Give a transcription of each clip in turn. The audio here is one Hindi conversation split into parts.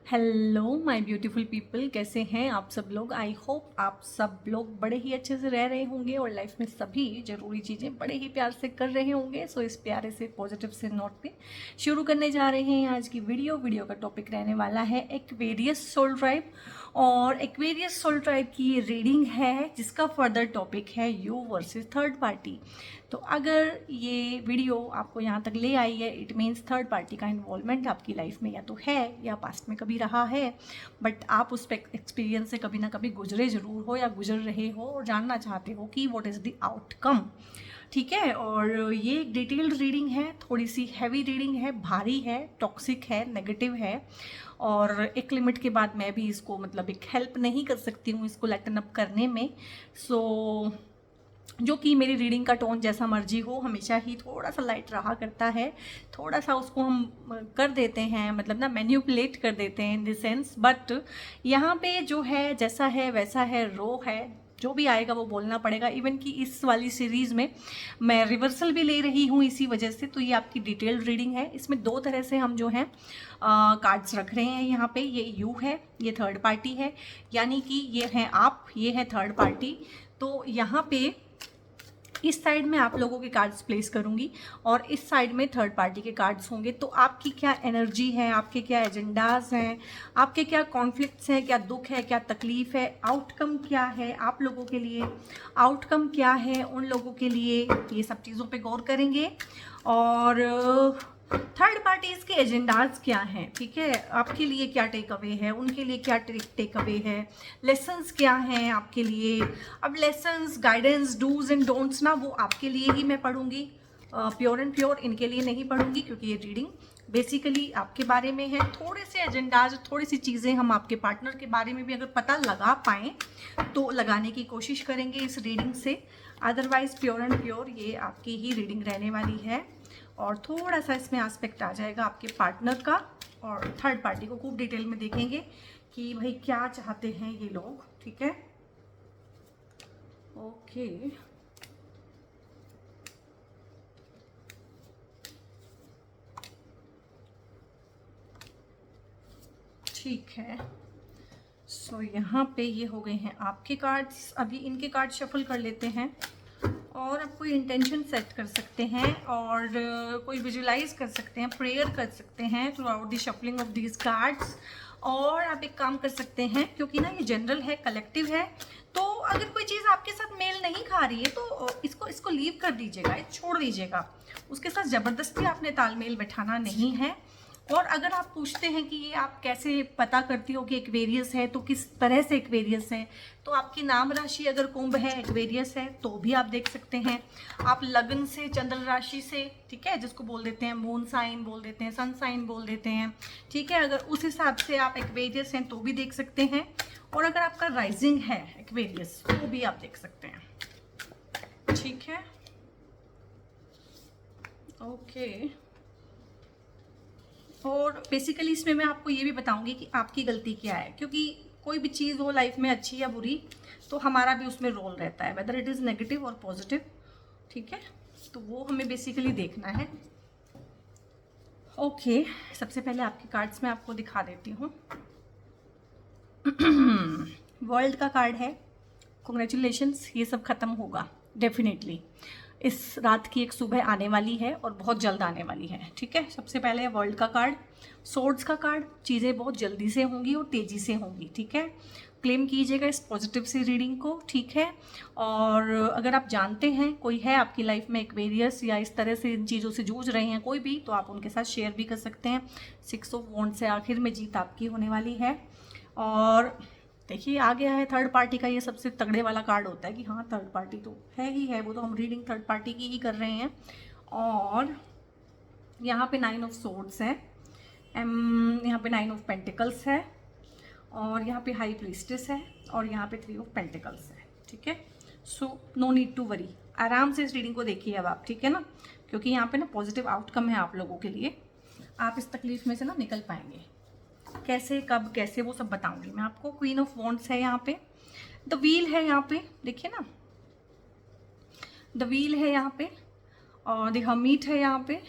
हेलो माय ब्यूटीफुल पीपल, कैसे हैं आप सब लोग। आई होप आप सब लोग बड़े ही अच्छे से रह रहे होंगे और लाइफ में सभी ज़रूरी चीज़ें बड़े ही प्यार से कर रहे होंगे। सो इस प्यारे से पॉजिटिव से नोट पे शुरू करने जा रहे हैं आज की वीडियो का टॉपिक रहने वाला है एक्वेरियस सोल ट्राइब। और एक्वेरियस सोल ट्राइब की ये रीडिंग है जिसका फर्दर टॉपिक है यू वर्सेस थर्ड पार्टी। तो अगर ये वीडियो आपको यहाँ तक ले आई है, इट मीन्स थर्ड पार्टी का इन्वॉल्वमेंट आपकी लाइफ में या तो है या पास्ट में कभी रहा है, बट आप उस एक्सपीरियंस से कभी ना कभी गुजरे ज़रूर हो या गुजर रहे हो और जानना चाहते हो कि व्हाट इज़ द आउटकम। ठीक है, और ये एक डिटेल्ड रीडिंग है, थोड़ी सी हैवी रीडिंग है, भारी है, टॉक्सिक है, नेगेटिव है। और एक लिमिट के बाद मैं भी इसको मतलब एक हेल्प नहीं कर सकती हूँ इसको लाइटन अप करने में। सो जो कि मेरी रीडिंग का टोन जैसा मर्जी हो, हमेशा ही थोड़ा सा लाइट रहा करता है। थोड़ा सा उसको हम कर देते हैं, मतलब ना मैन्युपुलेट कर देते हैं इन द सेंस। बट यहाँ पे जो है जैसा है वैसा है, रो है, जो भी आएगा वो बोलना पड़ेगा। इवन कि इस वाली सीरीज़ में मैं रिवर्सल भी ले रही हूँ इसी वजह से। तो ये आपकी डिटेल्ड रीडिंग है, इसमें दो तरह से हम जो है कार्ड्स रख रहे हैं यहाँ पे। ये यू है, ये थर्ड पार्टी है, यानी कि ये है आप, ये है थर्ड पार्टी। तो यहाँ पे इस साइड में आप लोगों के कार्ड्स प्लेस करूंगी और इस साइड में थर्ड पार्टी के कार्ड्स होंगे। तो आपकी क्या एनर्जी है, आपके क्या एजेंडाज हैं, आपके क्या कॉन्फ्लिक्ट्स हैं, क्या दुख है, क्या तकलीफ है, आउटकम क्या है आप लोगों के लिए, आउटकम क्या है उन लोगों के लिए, ये सब चीज़ों पे गौर करेंगे। और थर्ड पार्टीज के एजेंडाज क्या हैं, ठीक है, आपके लिए क्या टेक अवे है, उनके लिए क्या टेक अवे है, लेसन्स क्या हैं आपके लिए। अब lessons, guidance, dos and don'ts ना वो आपके लिए ही मैं पढ़ूंगी, प्योर एंड प्योर इनके लिए नहीं पढ़ूंगी, क्योंकि ये रीडिंग बेसिकली आपके बारे में है। थोड़े से एजेंडाज, थोड़ी सी चीज़ें हम आपके पार्टनर के बारे में भी अगर पता लगा पाएँ तो लगाने की कोशिश करेंगे इस रीडिंग से। अदरवाइज प्योर एंड प्योर ये आपकी ही रीडिंग रहने वाली है। और थोड़ा सा इसमें एस्पेक्ट आ जाएगा आपके पार्टनर का, और थर्ड पार्टी को खूब डिटेल में देखेंगे कि भाई क्या चाहते हैं ये लोग। ठीक है, ओके। ठीक है, सो यहाँ पे ये हो गए हैं आपके कार्ड्स। अभी इनके कार्ड शफल कर लेते हैं और आप कोई इंटेंशन सेट कर सकते हैं और कोई विजुलाइज कर सकते हैं, प्रेयर कर सकते हैं through out the shuffling of these cards. और आप एक काम कर सकते हैं, क्योंकि ना ये जनरल है, कलेक्टिव है, तो अगर कोई चीज़ आपके साथ मेल नहीं खा रही है तो इसको लीव कर दीजिएगा, छोड़ दीजिएगा। उसके साथ ज़बरदस्ती आपने तालमेल बैठाना नहीं है। और अगर आप पूछते हैं कि ये आप कैसे पता करती हो कि एक्वेरियस है, तो किस तरह से एक्वेरियस है, तो आपकी नाम राशि अगर कुंभ है, एक्वेरियस है, तो भी आप देख सकते हैं। आप लगन से, चंद्र राशि से, ठीक है, जिसको बोल देते हैं मून साइन बोल देते हैं, सन साइन बोल देते हैं, ठीक है, अगर उस हिसाब से आप एक्वेरियस हैं तो भी देख सकते हैं। और अगर आपका राइजिंग है एक्वेरियस तो भी आप देख सकते हैं। ठीक है, ओके। और बेसिकली इसमें मैं आपको ये भी बताऊंगी कि आपकी गलती क्या है, क्योंकि कोई भी चीज़ हो लाइफ में, अच्छी या बुरी, तो हमारा भी उसमें रोल रहता है, वेदर इट इज़ नेगेटिव और पॉजिटिव। ठीक है, तो वो हमें बेसिकली देखना है। ओके, सबसे पहले आपके कार्ड्स में आपको दिखा देती हूँ। वर्ल्ड का कार्ड है, कॉन्ग्रेचुलेशंस, ये सब खत्म होगा डेफिनेटली। इस रात की एक सुबह आने वाली है और बहुत जल्द आने वाली है। ठीक है, सबसे पहले वर्ल्ड का कार्ड, सोर्ड्स का कार्ड, चीज़ें बहुत जल्दी से होंगी और तेज़ी से होंगी। ठीक है, क्लेम कीजिएगा इस पॉजिटिव से रीडिंग को। ठीक है, और अगर आप जानते हैं कोई है आपकी लाइफ में एक्वेरियस या इस तरह से इन चीज़ों से जूझ रहे हैं कोई भी, तो आप उनके साथ शेयर भी कर सकते हैं। 6 ऑफ वॉन्ड्स से आखिर में जीत आपकी होने वाली है। और देखिए आ गया है थर्ड पार्टी का, ये सबसे तगड़े वाला कार्ड होता है कि हाँ थर्ड पार्टी तो है ही है, वो तो हम रीडिंग थर्ड पार्टी की ही कर रहे हैं। और यहाँ पे 9 ऑफ सोर्ड्स है, यहाँ पे 9 ऑफ पेंटिकल्स है, और यहाँ पे हाई प्रीस्टेस है, और यहाँ पे 3 ऑफ पेंटिकल्स है। ठीक है, so no need to worry, आराम से इस रीडिंग को देखिए अब आप। ठीक है ना, क्योंकि यहाँ पे ना पॉजिटिव आउटकम है आप लोगों के लिए, आप इस तकलीफ में से ना निकल पाएंगे। कैसे, कब, कैसे, वो सब बताऊंगी मैं आपको। क्वीन ऑफ वॉन्ड्स है यहाँ पे, द व्हील है यहाँ पे, देखिए ना, द व्हील है यहाँ पे, और द हर्मिट है यहाँ पे,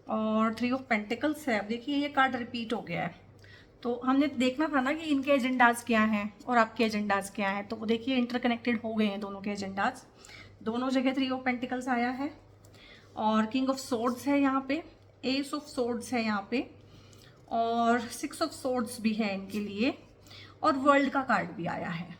और 3 ऑफ पेंटिकल्स है। अब देखिए ये कार्ड रिपीट हो गया है, तो हमने देखना था ना कि इनके एजेंडाज क्या हैं और आपके एजेंडाज क्या हैं। तो वो देखिए इंटरकनेक्टेड हो गए हैं दोनों के एजेंडाज। दोनों जगह 3 ऑफ पेंटिकल्स आया है और किंग ऑफ सोर्ड्स है यहाँ पे, एस ऑफ सोर्ड्स है यहाँ पे और 6 ऑफ सोर्ड्स भी है इनके लिए और वर्ल्ड का कार्ड भी आया है।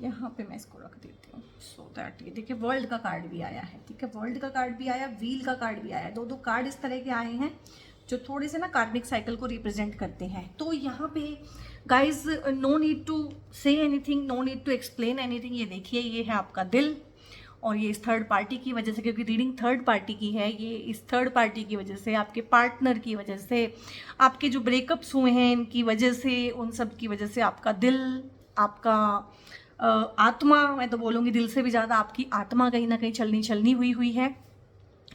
यहाँ पे मैं इसको रख देती हूँ सो दैट ये देखिए वर्ल्ड का कार्ड भी आया है। ठीक है, वर्ल्ड का कार्ड भी आया, व्हील का कार्ड भी आया। दो कार्ड इस तरह के आए हैं जो थोड़े से ना कार्मिक साइकिल को रिप्रेजेंट करते हैं। तो यहाँ पे guys no need to say anything, no need to explain anything. ये देखिए ये है आपका दिल और ये इस थर्ड पार्टी की वजह से, क्योंकि रीडिंग थर्ड पार्टी की है, ये इस थर्ड पार्टी की वजह से, आपके पार्टनर की वजह से, आपके जो ब्रेकअप्स हुए हैं इनकी वजह से, उन सब की वजह से आपका दिल, आपका आत्मा, मैं तो बोलूँगी दिल से भी ज़्यादा आपकी आत्मा कहीं ना कहीं छलनी हुई है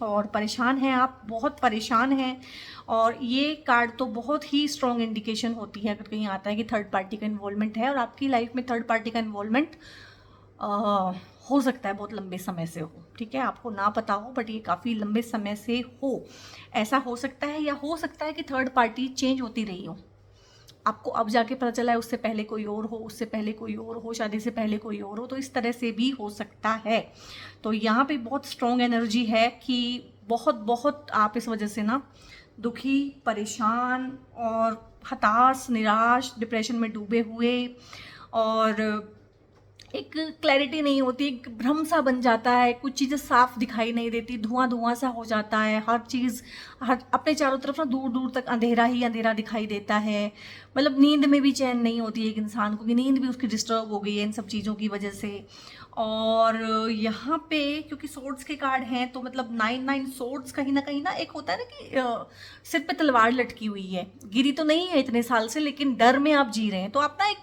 और परेशान हैं आप, बहुत परेशान हैं। और ये कार्ड तो बहुत ही स्ट्रॉन्ग इंडिकेशन होती है अगर कहीं आता है कि थर्ड पार्टी का इन्वॉल्वमेंट है और आपकी लाइफ में थर्ड पार्टी का इन्वॉल्वमेंट हो सकता है बहुत लंबे समय से हो। ठीक है, आपको ना पता हो बट ये काफ़ी लंबे समय से हो, ऐसा हो सकता है। या हो सकता है कि थर्ड पार्टी चेंज होती रही हो, आपको अब जाके पता चला है उससे पहले कोई और हो, उससे पहले कोई और हो, शादी से पहले कोई और हो, तो इस तरह से भी हो सकता है। तो यहाँ पे बहुत स्ट्रॉन्ग एनर्जी है कि बहुत आप इस वजह से ना दुखी, परेशान और हताश, निराश, डिप्रेशन में डूबे हुए और एक क्लैरिटी नहीं होती, एक भ्रम सा बन जाता है, कुछ चीज़ें साफ दिखाई नहीं देती, धुआं सा हो जाता है, हर चीज़ अपने चारों तरफ ना दूर दूर तक अंधेरा ही अंधेरा दिखाई देता है। मतलब नींद में भी चैन नहीं होती है एक इंसान को, कि नींद भी उसकी डिस्टर्ब हो गई है इन सब चीज़ों की वजह से। और यहाँ पे क्योंकि सोर्ड्स के कार्ड हैं तो मतलब 9 सोर्ड्स कहीं ना एक होता है ना कि सिर पे तलवार लटकी हुई है, गिरी तो नहीं है इतने साल से लेकिन डर में आप जी रहे हैं। तो आप ना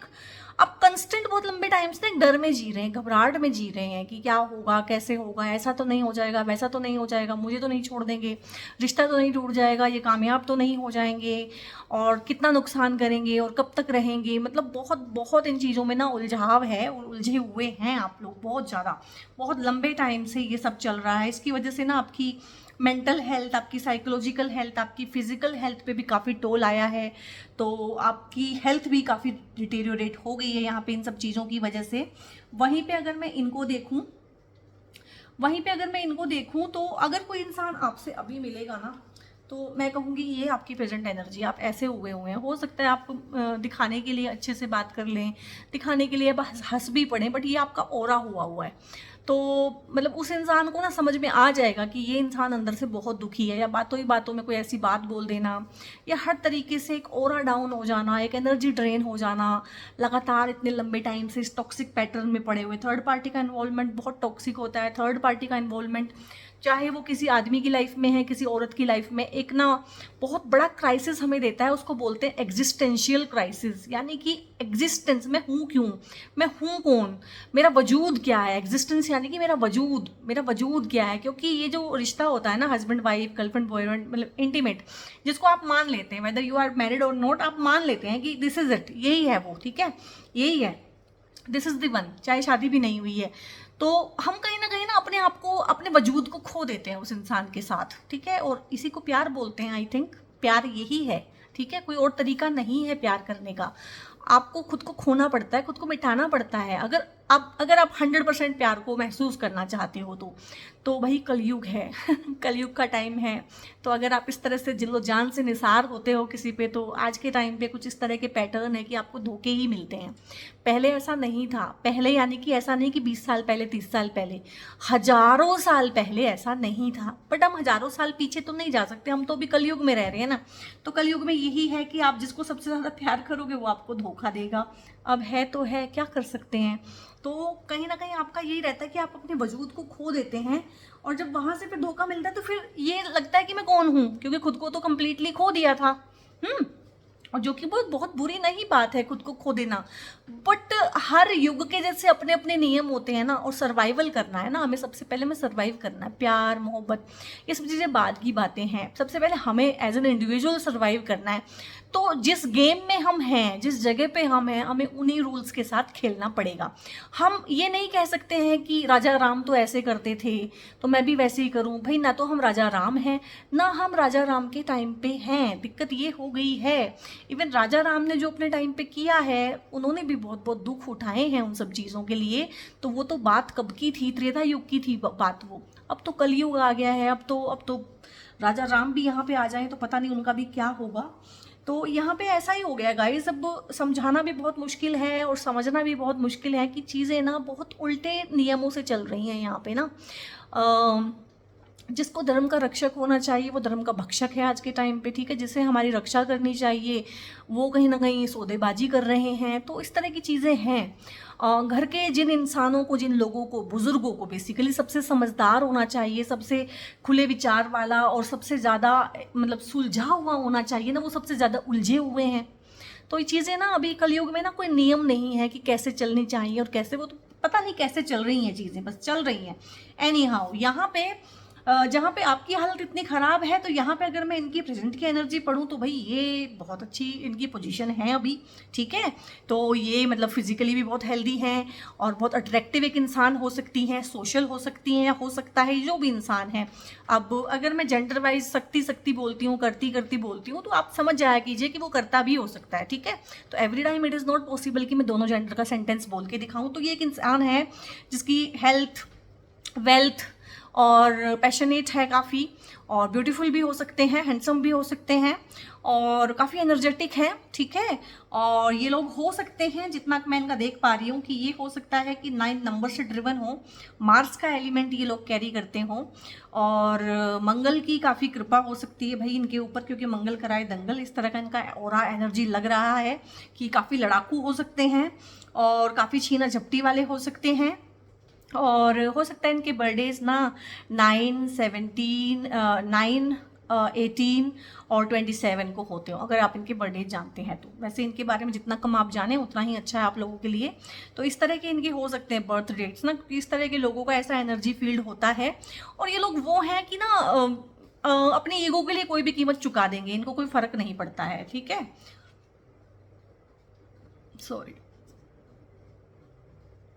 आप कंस्टेंट बहुत लंबे टाइम से एक डर में जी रहे हैं, घबराहट में जी रहे हैं कि क्या होगा, कैसे होगा, ऐसा तो नहीं हो जाएगा, वैसा तो नहीं हो जाएगा, मुझे तो नहीं छोड़ देंगे, रिश्ता तो नहीं टूट जाएगा, ये कामयाब तो नहीं हो जाएंगे और कितना नुकसान करेंगे और कब तक रहेंगे। मतलब बहुत इन चीज़ों में ना उलझाव है और उलझे हुए हैं आप लोग बहुत ज़्यादा, बहुत लंबे टाइम से ये सब चल रहा है। इसकी वजह से ना आपकी मेंटल हेल्थ, आपकी साइकोलॉजिकल हेल्थ, आपकी फिजिकल हेल्थ पे भी काफ़ी टोल आया है। तो आपकी हेल्थ भी काफ़ी डिटेरियोरेट हो गई है यहाँ पे इन सब चीज़ों की वजह से। वहीं पे अगर मैं इनको देखूँ तो अगर कोई इंसान आपसे अभी मिलेगा ना तो मैं कहूँगी ये आपकी प्रेजेंट एनर्जी, आप ऐसे हुए हैं। हो सकता है आप दिखाने के लिए अच्छे से बात कर लें, दिखाने के लिए बस हंस भी पड़ें, बट ये आपका ऑरा हुआ है। तो मतलब उस इंसान को ना समझ में आ जाएगा कि ये इंसान अंदर से बहुत दुखी है, या बातों ही बातों में कोई ऐसी बात बोल देना या हर तरीके से एक ऑरा डाउन हो जाना, एक एनर्जी ड्रेन हो जाना, लगातार इतने लंबे टाइम से इस टॉक्सिक पैटर्न में पड़े हुए। थर्ड पार्टी का इन्वॉल्वमेंट बहुत टॉक्सिक होता है। थर्ड पार्टी का इन्वॉल्वमेंट चाहे वो किसी आदमी की लाइफ में है, किसी औरत की लाइफ में, एक ना बहुत बड़ा क्राइसिस हमें देता है। उसको बोलते हैं एग्जिस्टेंशियल क्राइसिस, यानी कि एग्जिस्टेंस, मैं हूँ क्यों, मैं हूँ कौन, मेरा वजूद क्या है। एग्जिस्टेंस यानी कि मेरा वजूद क्या है। क्योंकि ये जो रिश्ता होता है ना हस्बैंड वाइफ, गर्लफ्रेंड बॉयफ्रेंड, मतलब इंटीमेट, जिसको आप मान लेते हैं वेदर यू आर मैरिड और नॉट, आप मान लेते हैं कि दिस इज इट, यही है वो, ठीक है, यही है, दिस इज द वन, चाहे शादी भी नहीं हुई है। तो हम कहीं ना अपने आप को, अपने वजूद को खो देते हैं उस इंसान के साथ, ठीक है। और इसी को प्यार बोलते हैं। आई थिंक प्यार यही है, ठीक है, कोई और तरीका नहीं है प्यार करने का। आपको खुद को खोना पड़ता है, खुद को मिटाना पड़ता है। अगर आप 100% प्यार को महसूस करना चाहते हो तो वही कलयुग है कलयुग का टाइम है। तो अगर आप इस तरह से दिलो जान से निसार होते हो किसी पे, तो आज के टाइम पे कुछ इस तरह के पैटर्न है कि आपको धोखे ही मिलते हैं। पहले ऐसा नहीं था, पहले यानी कि ऐसा नहीं कि 20 साल पहले, 30 साल पहले, हजारों साल पहले ऐसा नहीं था। बट हम हजारों साल पीछे तो नहीं जा सकते, हम तो अभी कलयुग में रह रहे हैं ना। तो कलयुग में यही है कि आप जिसको सबसे ज़्यादा प्यार करोगे वो आपको धोखा देगा। अब है तो है, क्या कर सकते हैं। तो कहीं ना कहीं आपका यही रहता है कि आप अपने वजूद को खो देते हैं, और जब वहाँ से फिर धोखा मिलता है तो फिर ये लगता है कि मैं कौन हूँ, क्योंकि खुद को तो कम्प्लीटली खो दिया था। और जो कि बहुत बुरी नहीं बात है खुद को खो देना। बट हर युग के जैसे अपने अपने नियम होते हैं ना, और सर्वाइवल करना है ना हमें, सबसे पहले हमें सर्वाइव करना है। प्यार मोहब्बत ये सब चीज़ें बाद की बातें हैं, सबसे पहले हमें एज एन इंडिविजुअल सर्वाइव करना है। तो जिस गेम में हम हैं, जिस जगह पे हम हैं, हमें उन्हीं रूल्स के साथ खेलना पड़ेगा। हम ये नहीं कह सकते हैं कि राजा राम तो ऐसे करते थे तो मैं भी वैसे ही करूं। भाई ना तो हम राजा राम हैं, ना हम राजा राम के टाइम पे हैं। दिक्कत ये हो गई है। इवन राजा राम ने जो अपने टाइम पे किया है, उन्होंने भी बहुत बहुत दुख उठाए हैं उन सब चीज़ों के लिए। तो वो तो बात कब की थी, त्रेता युग की थी बात वो। अब तो कलयुग आ गया है। अब तो राजा राम भी यहाँ पे आ जाएं तो पता नहीं उनका भी क्या होगा। तो यहाँ पे ऐसा ही हो गया गाइस। अब समझाना भी बहुत मुश्किल है और समझना भी बहुत मुश्किल है कि चीज़ें ना बहुत उल्टे नियमों से चल रही हैं यहाँ पे ना। जिसको धर्म का रक्षक होना चाहिए वो धर्म का भक्षक है आज के टाइम पे, ठीक है। जिसे हमारी रक्षा करनी चाहिए वो कहीं ना कहीं सौदेबाजी कर रहे हैं। तो इस तरह की चीज़ें हैं। घर के जिन इंसानों को, जिन लोगों को, बुजुर्गों को बेसिकली सबसे समझदार होना चाहिए, सबसे खुले विचार वाला और सबसे ज़्यादा मतलब सुलझा हुआ होना चाहिए ना, वो सबसे ज़्यादा उलझे हुए हैं। तो ये चीज़ें ना अभी कलयुग में ना कोई नियम नहीं है कि कैसे चलनी चाहिए और कैसे, वो तो पता नहीं कैसे चल रही हैं चीज़ें, बस चल रही हैं। एनी हाउ यहाँ पे जहाँ पे आपकी हालत इतनी ख़राब है, तो यहाँ पे अगर मैं इनकी प्रेजेंट की एनर्जी पढ़ूँ तो भाई ये बहुत अच्छी इनकी पोजीशन है अभी, ठीक है। तो ये मतलब फिजिकली भी बहुत हेल्दी हैं और बहुत अट्रैक्टिव एक इंसान हो सकती हैं, सोशल हो सकती हैं, हो सकता है जो भी इंसान है। अब अगर मैं जेंडर वाइज सकती बोलती हूँ, करती बोलती हूँ, तो आप समझ जाया कीजिए कि वो करता भी हो सकता है, ठीक है। तो every time it is not possible कि मैं दोनों जेंडर का सेंटेंस बोल के दिखाऊँ। तो ये एक इंसान है जिसकी हेल्थ, वेल्थ और पैशनेट है काफ़ी, और ब्यूटीफुल भी हो सकते हैं, हैंडसम भी हो सकते हैं, और काफ़ी एनर्जेटिक है, ठीक है। और ये लोग हो सकते हैं, जितना मैं इनका देख पा रही हूँ, कि ये हो सकता है कि 9 नंबर से ड्रिवन हो, मार्स का एलिमेंट ये लोग कैरी करते हों, और मंगल की काफ़ी कृपा हो सकती है भाई इनके ऊपर, क्योंकि मंगल कराए दंगल, इस तरह का इनका ऑरा एनर्जी लग रहा है कि काफ़ी लड़ाकू हो सकते हैं और काफ़ी छीना झपटी वाले हो सकते हैं। और हो सकता है इनके बर्थडेज ना 9, 17, 9, 18 और 27 को होते हो, अगर आप इनके बर्थडे जानते हैं तो। वैसे इनके बारे में जितना कम आप जाने उतना ही अच्छा है आप लोगों के लिए। तो इस तरह के इनके हो सकते हैं बर्थ डेट्स ना, इस तरह के लोगों का ऐसा एनर्जी फील्ड होता है। और ये लोग वो हैं कि ना अपनी ईगो के लिए कोई भी कीमत चुका देंगे, इनको कोई फर्क नहीं पड़ता है, ठीक है। सॉरी,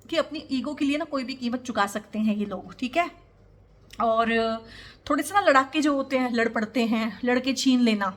कि अपनी ईगो के लिए ना कोई भी कीमत चुका सकते हैं ये लोग, ठीक है। और थोड़े से ना लड़ाके जो होते हैं, लड़ पड़ते हैं, लड़के छीन लेना,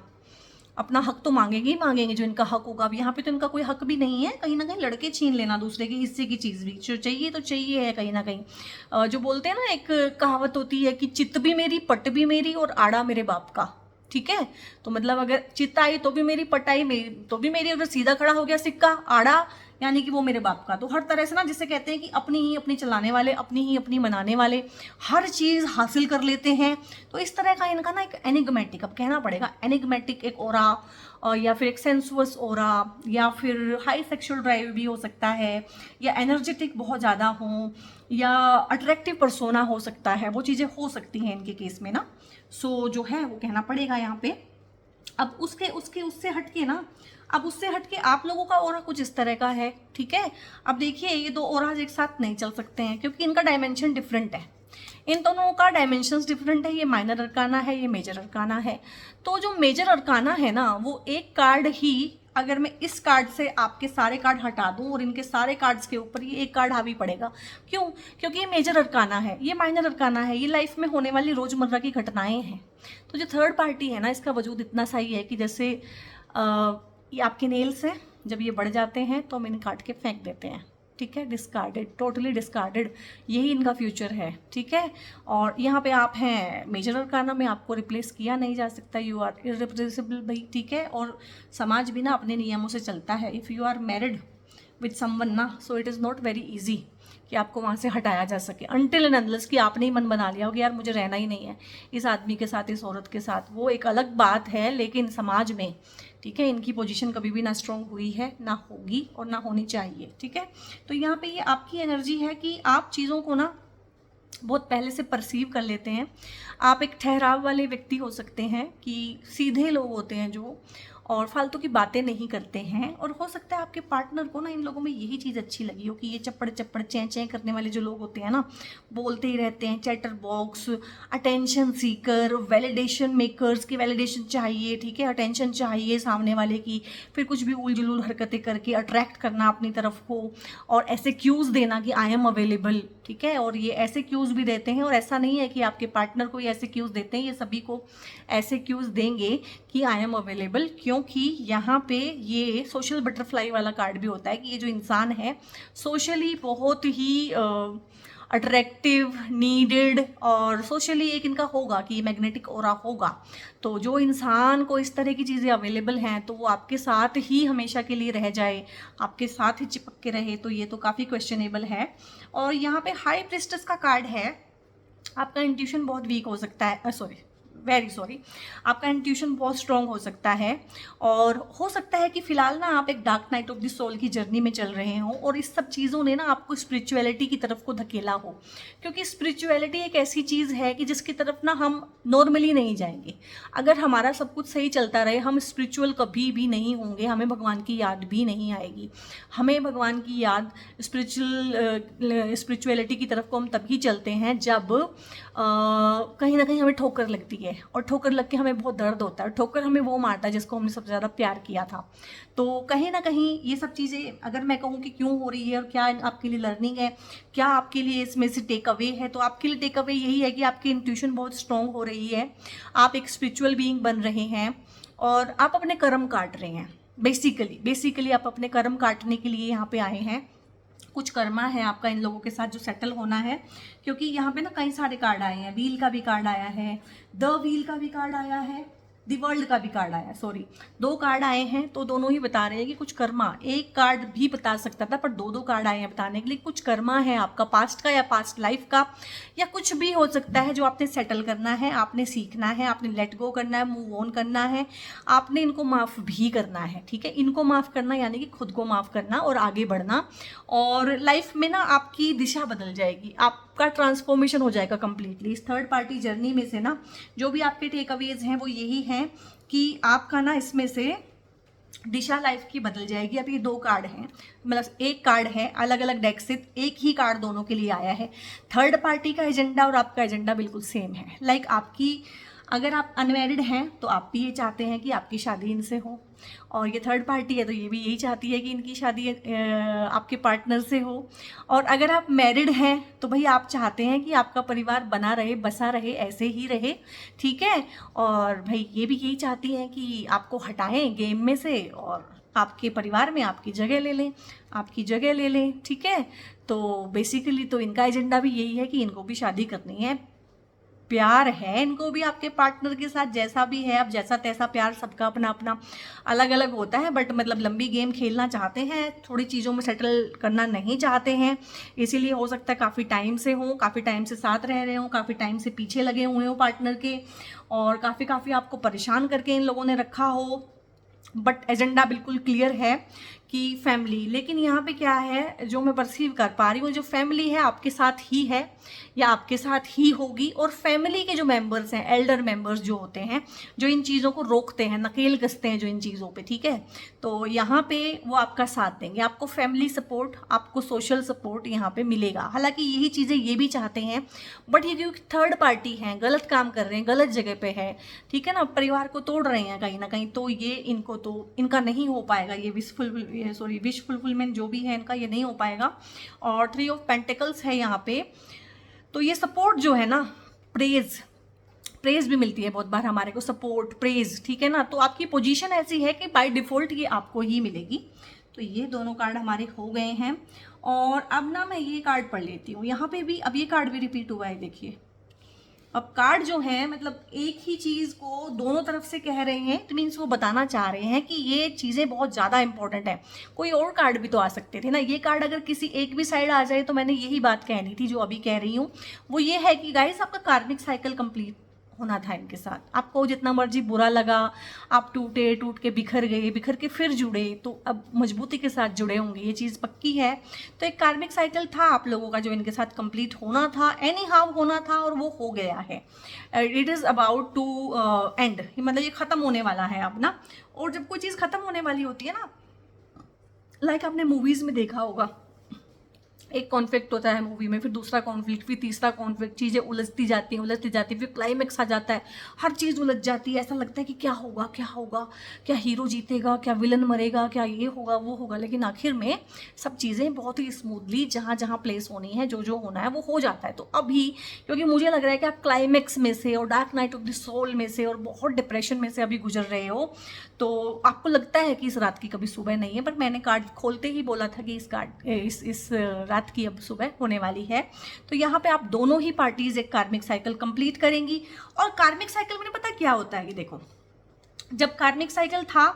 अपना हक तो मांगेंगे ही मांगेंगे, जो इनका हक होगा। अब यहाँ पे तो इनका कोई हक भी नहीं है, कहीं ना कहीं लड़के छीन लेना दूसरे के हिस्से की चीज़ भी जो चाहिए तो चाहिए है कहीं ना कहीं। जो बोलते हैं ना, एक कहावत होती है कि चित भी मेरी, पट भी मेरी और आड़ा मेरे बाप का, ठीक है। तो मतलब अगर चित आई तो भी मेरी, पट आई मेरी तो भी मेरी, अगर सीधा खड़ा हो गया सिक्का, आड़ा यानी कि वो मेरे बाप का। तो हर तरह से ना, जिसे कहते हैं कि अपनी ही अपनी चलाने वाले, अपनी ही अपनी मनाने वाले, हर चीज़ हासिल कर लेते हैं। तो इस तरह का इनका ना एक एनिग्मेटिक, अब कहना पड़ेगा एनिग्मेटिक एक ओरा, या फिर एक सेंसुअस ओरा, या फिर हाई सेक्सुअल ड्राइव भी हो सकता है, या एनर्जेटिक बहुत ज़्यादा हो, या अट्रैक्टिव पर्सोना हो सकता है। वो चीज़ें हो सकती हैं इनके केस में ना। सो जो है वो कहना पड़ेगा यहाँ पे। अब उससे हटके ना, अब उससे हटके आप लोगों का ओरा कुछ इस तरह का है, ठीक है। अब देखिए, ये दो ओराज एक साथ नहीं चल सकते हैं, क्योंकि इनका डायमेंशन डिफरेंट है। इन दोनों का डायमेंशंस डिफरेंट है। ये माइनर अरकाना है, ये मेजर अरकाना है। तो जो मेजर अरकाना है ना, वो एक कार्ड ही, अगर मैं इस कार्ड से आपके सारे कार्ड हटा दूं और इनके सारे कार्ड्स के ऊपर ये एक कार्ड हावी पड़ेगा। क्यों? क्योंकि ये मेजर अरकाना है, ये माइनर अरकाना है, ये लाइफ में होने वाली रोज़मर्रा की घटनाएं हैं। तो जो थर्ड पार्टी है ना, इसका वजूद इतना सही है कि जैसे ये आपके नेल्स हैं, जब ये बढ़ जाते हैं तो हम इन्हें काट के फेंक देते हैं, ठीक है। डिस्कार्डेड, टोटली डिस्कार्डेड, यही इनका फ्यूचर है, ठीक है। और यहाँ पे आप हैं मेजर अरकाना में, आपको रिप्लेस किया नहीं जा सकता, यू आर इररिप्लेसेबल भाई, ठीक है। और समाज भी ना अपने नियमों से चलता है। If you are married with someone ना, so it is not very easy कि आपको वहाँ से हटाया जा सके, अनटिल एंड अनलेस कि आपने ही मन बना लिया हो कि यार मुझे रहना ही नहीं है इस आदमी के साथ, इस औरत के साथ। वो एक अलग बात है, लेकिन समाज में, ठीक है, इनकी पोजीशन कभी भी ना स्ट्रॉन्ग हुई है, ना होगी और ना होनी चाहिए, ठीक है। तो यहाँ पे ये आपकी एनर्जी है कि आप चीज़ों को ना बहुत पहले से परसीव कर लेते हैं। आप एक ठहराव वाले व्यक्ति हो सकते हैं, कि सीधे लोग होते हैं जो, और फालतू की बातें नहीं करते हैं। और हो सकता है आपके पार्टनर को ना इन लोगों में यही चीज़ अच्छी लगी हो कि ये चप्पड़ चप्पड़ चैं चैं करने वाले जो लोग होते हैं ना, बोलते ही रहते हैं, chatter box, attention seeker, validation makers की वैलिडेशन चाहिए, ठीक है, अटेंशन चाहिए सामने वाले की, फिर कुछ भी उल जुलूल हरकतें करके अट्रैक्ट करना अपनी तरफ को, और ऐसे क्यूज़ देना कि आई एम अवेलेबल, ठीक है। और ये ऐसे क्यूज़ भी देते हैं, और ऐसा नहीं है कि आपके पार्टनर को ये ऐसे क्यूज़ देते हैं, ये सभी को ऐसे क्यूज़ देंगे कि आई एम अवेलेबल, क्योंकि यहाँ पे ये सोशल बटरफ्लाई वाला कार्ड भी होता है कि ये जो इंसान है सोशली बहुत ही अट्रैक्टिव, नीडेड, और सोशली एक इनका होगा कि मैग्नेटिक ऑरा होगा। तो जो इंसान को इस तरह की चीज़ें अवेलेबल हैं तो वो आपके साथ ही हमेशा के लिए रह जाए, आपके साथ ही चिपक के रहे, तो ये तो काफ़ी क्वेश्चनेबल है। और यहाँ पे हाई प्रिस्टेस का कार्ड है। आपका इंट्यूशन बहुत वीक हो सकता है, वेरी सॉरी, आपका इंट्यूशन बहुत स्ट्रॉन्ग हो सकता है, और हो सकता है कि फिलहाल ना आप एक dark night of the soul की जर्नी में चल रहे हो, और इस सब चीज़ों ने ना आपको स्पिरिचुअलिटी की तरफ को धकेला हो, क्योंकि स्पिरिचुअलिटी एक ऐसी चीज़ है कि जिसकी तरफ ना हम नॉर्मली नहीं जाएंगे। अगर हमारा सब कुछ सही चलता रहे, हम स्पिरिचुअल कभी भी नहीं होंगे, हमें भगवान की याद भी नहीं आएगी। हमें भगवान की याद, स्पिरिचुअलिटी की तरफ को हम तभी चलते हैं जब कहीं ना कहीं हमें ठोकर लगती है, और ठोकर लग के हमें बहुत दर्द होता है। ठोकर हमें वो मारता है जिसको हमने सबसे ज़्यादा प्यार किया था। तो कहीं ना कहीं ये सब चीज़ें अगर मैं कहूँ कि क्यों हो रही है और क्या आपके लिए लर्निंग है, क्या आपके लिए इसमें से टेक अवे है, तो आपके लिए टेक अवे यही है कि आपकी इंट्यूशन बहुत स्ट्रॉन्ग हो रही है, आप एक स्पिरिचुअल बीइंग बन रहे हैं, और आप अपने कर्म काट रहे हैं। बेसिकली आप अपने कर्म काटने के लिए यहाँ पे आए हैं। कुछ कर्मा है आपका इन लोगों के साथ जो सेटल होना है, क्योंकि यहाँ पे ना कई सारे कार्ड आए हैं। व्हील का भी कार्ड आया है, द व्हील का भी कार्ड आया है, द वर्ल्ड का भी कार्ड आया है, सॉरी 2 कार्ड आए हैं। तो दोनों ही बता रहे हैं कि कुछ कर्मा, एक कार्ड भी बता सकता था पर 2 कार्ड आए हैं बताने के लिए। कुछ कर्मा है आपका पास्ट का या पास्ट लाइफ का, या कुछ भी हो सकता है जो आपने सेटल करना है, आपने सीखना है, आपने लेट गो करना है, मूव ऑन करना है, आपने इनको माफ़ भी करना है, ठीक है। इनको माफ़ करना यानी कि खुद को माफ़ करना और आगे बढ़ना, और लाइफ में ना आपकी दिशा बदल जाएगी, आपका ट्रांसफॉर्मेशन हो जाएगा कंप्लीटली। इस थर्ड पार्टी जर्नी में से ना जो भी आपके टेक अवेज हैं वो यही हैं कि आपका ना इसमें से दिशा लाइफ की बदल जाएगी। अब ये 2 कार्ड हैं, मतलब एक कार्ड है अलग अलग डेक से, एक ही कार्ड दोनों के लिए आया है। थर्ड पार्टी का एजेंडा और आपका एजेंडा बिल्कुल सेम है। लाइक आपकी, अगर आप अनमैरिड हैं तो आप भी ये चाहते हैं कि आपकी शादी इनसे हो, और ये थर्ड पार्टी है तो ये भी यही चाहती है कि इनकी शादी आपके पार्टनर से हो। और अगर आप मैरिड हैं तो भाई आप चाहते हैं कि आपका परिवार बना रहे, बसा रहे, ऐसे ही रहे, ठीक है। और भाई ये भी यही चाहती हैं कि आपको हटाएं गेम में से और आपके परिवार में आपकी जगह ले लें, ठीक है। तो बेसिकली तो इनका एजेंडा भी यही है कि इनको भी शादी करनी है, प्यार है इनको भी आपके पार्टनर के साथ, जैसा भी है। अब जैसा तैसा प्यार सबका अपना अपना अलग अलग होता है, बट मतलब लंबी गेम खेलना चाहते हैं, थोड़ी चीज़ों में सेटल करना नहीं चाहते हैं। इसीलिए हो सकता है काफ़ी टाइम से हो, काफ़ी टाइम से साथ रह रहे हो, काफ़ी टाइम से पीछे लगे हुए हो पार्टनर के, और काफ़ी आपको परेशान करके इन लोगों ने रखा हो। बट एजेंडा बिल्कुल क्लियर है कि फैमिली। लेकिन यहाँ पे क्या है जो मैं परसीव कर पा रही हूँ, जो फैमिली है आपके साथ ही है या आपके साथ ही होगी, और फैमिली के जो मेंबर्स हैं, एल्डर मेंबर्स जो होते हैं, जो इन चीज़ों को रोकते हैं, नकेल कसते हैं जो इन चीज़ों पे, ठीक है, तो यहाँ पे वो आपका साथ देंगे। आपको फैमिली सपोर्ट, आपको सोशल सपोर्ट यहाँ पे मिलेगा। हालांकि यही चीज़ें ये भी चाहते हैं, बट ये क्योंकि थर्ड पार्टी हैं, गलत काम कर रहे हैं, गलत जगह पे है, ठीक है ना, परिवार को तोड़ रहे हैं कहीं ना कहीं, तो ये इनको तो इनका नहीं हो पाएगा, ये विश फुलफिलमेंट जो भी है इनका ये नहीं हो पाएगा। और 3 ऑफ पेंटिकल्स है यहाँ पे, तो ये सपोर्ट जो है ना, प्रेज भी मिलती है बहुत बार हमारे को, सपोर्ट, प्रेज, ठीक है ना। तो आपकी पोजीशन ऐसी है कि बाय डिफॉल्ट ये आपको ही मिलेगी। तो ये दोनों कार्ड हमारे हो गए हैं। और अब ना मैं ये कार्ड पढ़ लेती हूँ, यहाँ पे भी अब ये कार्ड भी रिपीट हुआ है, देखिए। अब कार्ड जो है मतलब एक ही चीज़ को दोनों तरफ से कह रहे हैं, इट मीन्स वो बताना चाह रहे हैं कि ये चीज़ें बहुत ज़्यादा इंपॉर्टेंट है। कोई और कार्ड भी तो आ सकते थे ना, ये कार्ड अगर किसी एक भी साइड आ जाए तो मैंने यही बात कहनी थी जो अभी कह रही हूँ, वो ये है कि गाइस आपका कार्मिक साइकिल कंप्लीट होना था इनके साथ। आपको जितना मर्जी बुरा लगा, आप टूट के बिखर गए, बिखर के फिर जुड़े, तो अब मजबूती के साथ जुड़े होंगे, ये चीज़ पक्की है। तो एक कार्मिक साइकिल था आप लोगों का जो इनके साथ कंप्लीट होना था, एनी हाउ होना था, और वो हो गया है। It is about to end, मतलब ये ख़त्म होने वाला है अब ना। और जब कोई चीज़ ख़त्म होने वाली होती है ना, लाइक आपने मूवीज़ में देखा होगा, एक कॉन्फ्लिक्ट होता है मूवी में, फिर दूसरा कॉन्फ्लिक्ट, फिर तीसरा कॉन्फ्लिक्ट, चीज़ें उलझती जाती हैं, फिर क्लाइमेक्स आ जाता है, हर चीज़ उलझ जाती है, ऐसा लगता है कि क्या होगा क्या होगा, क्या हीरो जीतेगा, क्या विलन मरेगा, क्या ये होगा वो होगा, लेकिन आखिर में सब चीज़ें बहुत ही स्मूथली जहाँ जहाँ प्लेस होनी है, जो जो होना है वो हो जाता है। तो अभी क्योंकि मुझे लग रहा है कि आप क्लाइमेक्स में से और dark night of the soul में से और बहुत डिप्रेशन में से अभी गुजर रहे हो, तो आपको लगता है कि इस रात की कभी सुबह नहीं है, पर मैंने कार्ड खोलते ही बोला था कि इस रात की अब सुबह होने वाली है। तो यहाँ पे आप दोनों ही पार्टीज एक कार्मिक साइकिल कंप्लीट करेंगी। और कार्मिक साइकिल में पता क्या होता है कि देखो, जब कार्मिक साइकिल था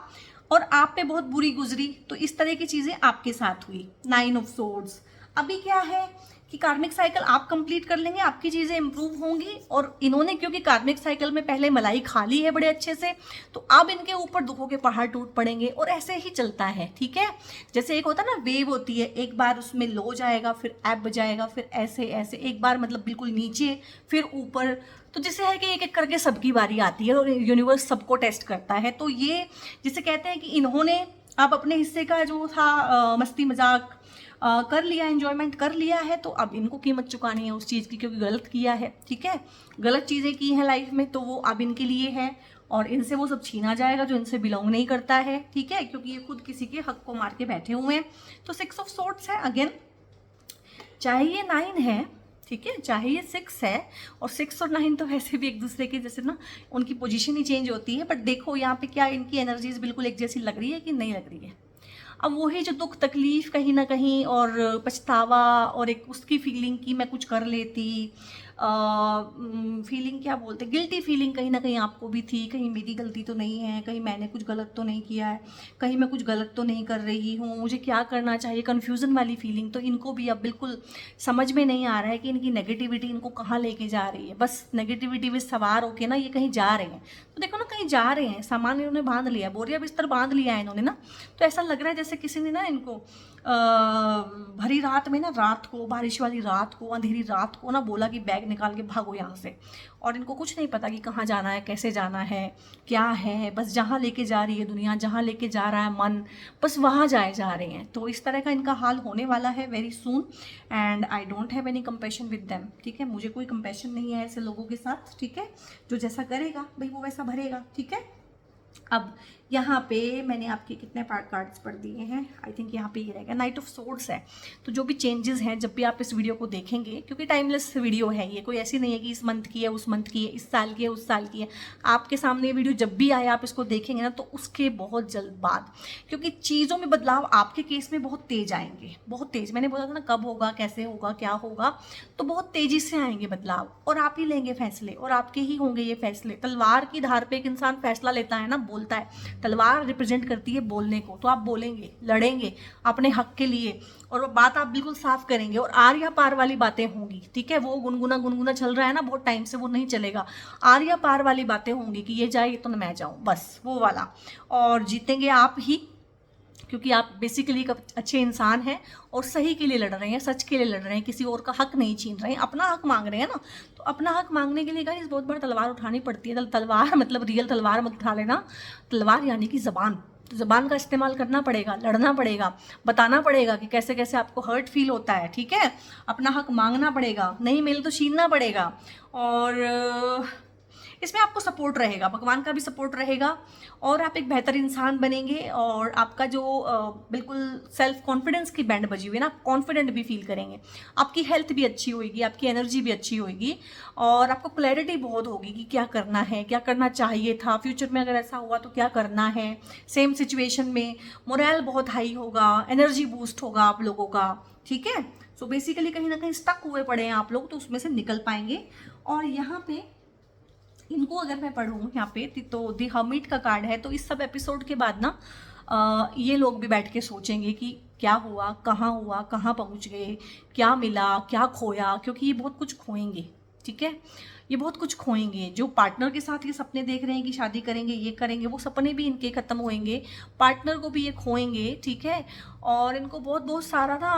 और आप पे बहुत बुरी गुजरी, तो इस तरह की चीजें आपके साथ हुई, 9 ऑफ सोर्ड्स। अभी क्या है कि कार्मिक साइकिल आप कंप्लीट कर लेंगे, आपकी चीज़ें इंप्रूव होंगी, और इन्होंने क्योंकि कार्मिक साइकिल में पहले मलाई खा ली है बड़े अच्छे से, तो अब इनके ऊपर दुखों के पहाड़ टूट पड़ेंगे, और ऐसे ही चलता है, ठीक है। जैसे एक होता है ना, वेव होती है, एक बार उसमें लो जाएगा, फिर एब जाएगा, फिर ऐसे ऐसे, एक बार मतलब बिल्कुल नीचे, फिर ऊपर। तो जैसे है कि एक एक करके सबकी बारी आती है और यूनिवर्स सबको टेस्ट करता है। तो ये जिसे कहते हैं कि इन्होंने अब अपने हिस्से का जो था मस्ती मजाक कर लिया, एंजॉयमेंट कर लिया है, तो अब इनको कीमत चुकानी है उस चीज़ की, क्योंकि गलत किया है, ठीक है, गलत चीज़ें की हैं लाइफ में, तो वो अब इनके लिए है, और इनसे वो सब छीना जाएगा जो इनसे बिलोंग नहीं करता है, ठीक है, क्योंकि ये खुद किसी के हक को मार के बैठे हुए हैं। तो 6 ऑफ सोर्ड्स है अगेन, चाहे ये 9 है, ठीक है, चाहे ये 6 है, और 6 और 9 तो वैसे भी एक दूसरे के जैसे ना, उनकी पोजीशन ही चेंज होती है, बट देखो यहाँ पे क्या इनकी एनर्जीज बिल्कुल एक जैसी लग रही है कि नहीं लग रही है। अब वही जो दुख तकलीफ कहीं ना कहीं, और पछतावा, और एक उसकी फीलिंग कि मैं कुछ कर लेती, फीलिंग क्या बोलते, गिल्टी फीलिंग कहीं ना कहीं आपको भी थी, कहीं मेरी गलती तो नहीं है, कहीं मैंने कुछ गलत तो नहीं किया है, कहीं मैं कुछ गलत तो नहीं कर रही हूँ, मुझे क्या करना चाहिए, कन्फ्यूज़न वाली फीलिंग तो इनको भी अब बिल्कुल समझ में नहीं आ रहा है कि इनकी नेगेटिविटी इनको कहाँ लेके जा रही है। बस नेगेटिविटी में सवार होके ना ये कहीं जा रहे हैं, तो देखो ना कहीं जा रहे हैं, सामान इन्होंने बांध लिया, बोरिया बिस्तर बांध लिया है इन्होंने ना, तो ऐसा लग रहा है जैसे किसी ने ना इनको भरी रात में ना, रात को, बारिश वाली रात को, अंधेरी रात को ना बोला कि बैग निकाल के भागो यहाँ से, और इनको कुछ नहीं पता कि कहाँ जाना है, कैसे जाना है, क्या है, बस जहाँ लेके जा रही है दुनिया, जहाँ लेके जा रहा है मन, बस वहाँ जा रहे हैं। तो इस तरह का इनका हाल होने वाला है very soon, and I don't have any compassion with them, ठीक है, मुझे कोई कंपैशन नहीं है ऐसे लोगों के साथ, ठीक है, जो जैसा करेगा भाई वो वैसा भरेगा, ठीक है। अब यहाँ पे मैंने आपके कितने कार्ड्स पढ़ दिए हैं, आई थिंक यहाँ पे ये रहेगा, नाइट ऑफ सोर्ड्स है। तो जो भी चेंजेस हैं जब भी आप इस वीडियो को देखेंगे, क्योंकि टाइमलेस वीडियो है ये, कोई ऐसी नहीं है कि इस मंथ की है, उस मंथ की है, इस साल की है, उस साल की है, आपके सामने ये वीडियो जब भी आए आप इसको देखेंगे ना, तो उसके बहुत जल्द बाद, क्योंकि चीज़ों में बदलाव आपके केस में बहुत तेज आएंगे, बहुत तेज, मैंने बोला था ना कब होगा, कैसे होगा, क्या होगा, तो बहुत तेजी से आएंगे बदलाव, और आप ही लेंगे फैसले, और आपके ही होंगे ये फैसले। तलवार की धार पे एक इंसान फैसला लेता है ना, बोलता है, तलवार रिप्रेजेंट करती है बोलने को, तो आप बोलेंगे, लड़ेंगे अपने हक के लिए, और वो बात आप बिल्कुल साफ करेंगे, और आर या पार वाली बातें होंगी, ठीक है, वो गुनगुना चल रहा है ना बहुत टाइम से, वो नहीं चलेगा, आर या पार वाली बातें होंगी कि ये जाए तो मैं जाऊं, बस वो वाला, और जीतेंगे आप ही, क्योंकि आप बेसिकली एक अच्छे इंसान हैं और सही के लिए लड़ रहे हैं, सच के लिए लड़ रहे हैं, किसी और का हक नहीं छीन रहे हैं, अपना हक मांग रहे हैं ना। तो अपना हक मांगने के लिए गाइस बहुत बार तलवार उठानी पड़ती है। तलवार मतलब रियल तलवार मत उठा लेना, तलवार यानी कि ज़बान, तो ज़बान का इस्तेमाल करना पड़ेगा, लड़ना पड़ेगा, बताना पड़ेगा कि कैसे कैसे आपको हर्ट फील होता है, ठीक है, अपना हक मांगना पड़ेगा, नहीं मिले तो छीनना पड़ेगा। और इसमें आपको सपोर्ट रहेगा, भगवान का भी सपोर्ट रहेगा, और आप एक बेहतर इंसान बनेंगे, और आपका जो बिल्कुल सेल्फ कॉन्फिडेंस की बैंड बजी हुई है ना, आप कॉन्फिडेंट भी फील करेंगे, आपकी हेल्थ भी अच्छी होगी, आपकी एनर्जी भी अच्छी होगी, और आपको क्लैरिटी बहुत होगी कि क्या करना है, क्या करना चाहिए था, फ्यूचर में अगर ऐसा हुआ तो क्या करना है, सेम सिचुएशन में मोरल बहुत हाई होगा, एनर्जी बूस्ट होगा आप लोगों का, ठीक है। सो बेसिकली कहीं ना कहीं स्टक हुए पड़े हैं आप लोग, तो उसमें से निकल पाएंगे। और यहाँ पे इनको अगर मैं पढ़ूँ यहाँ पे, तो दी हर्मिट का कार्ड है, तो इस सब एपिसोड के बाद ना ये लोग भी बैठ के सोचेंगे कि क्या हुआ, कहाँ पहुँच गए, क्या मिला, क्या खोया, क्योंकि ये बहुत कुछ खोएंगे, ठीक है। ये बहुत कुछ खोएंगे। जो पार्टनर के साथ ये सपने देख रहे हैं कि शादी करेंगे, ये करेंगे, वो सपने भी इनके खत्म होंगे, पार्टनर को भी ये खोएंगे, ठीक है। और इनको बहुत बहुत सारा ना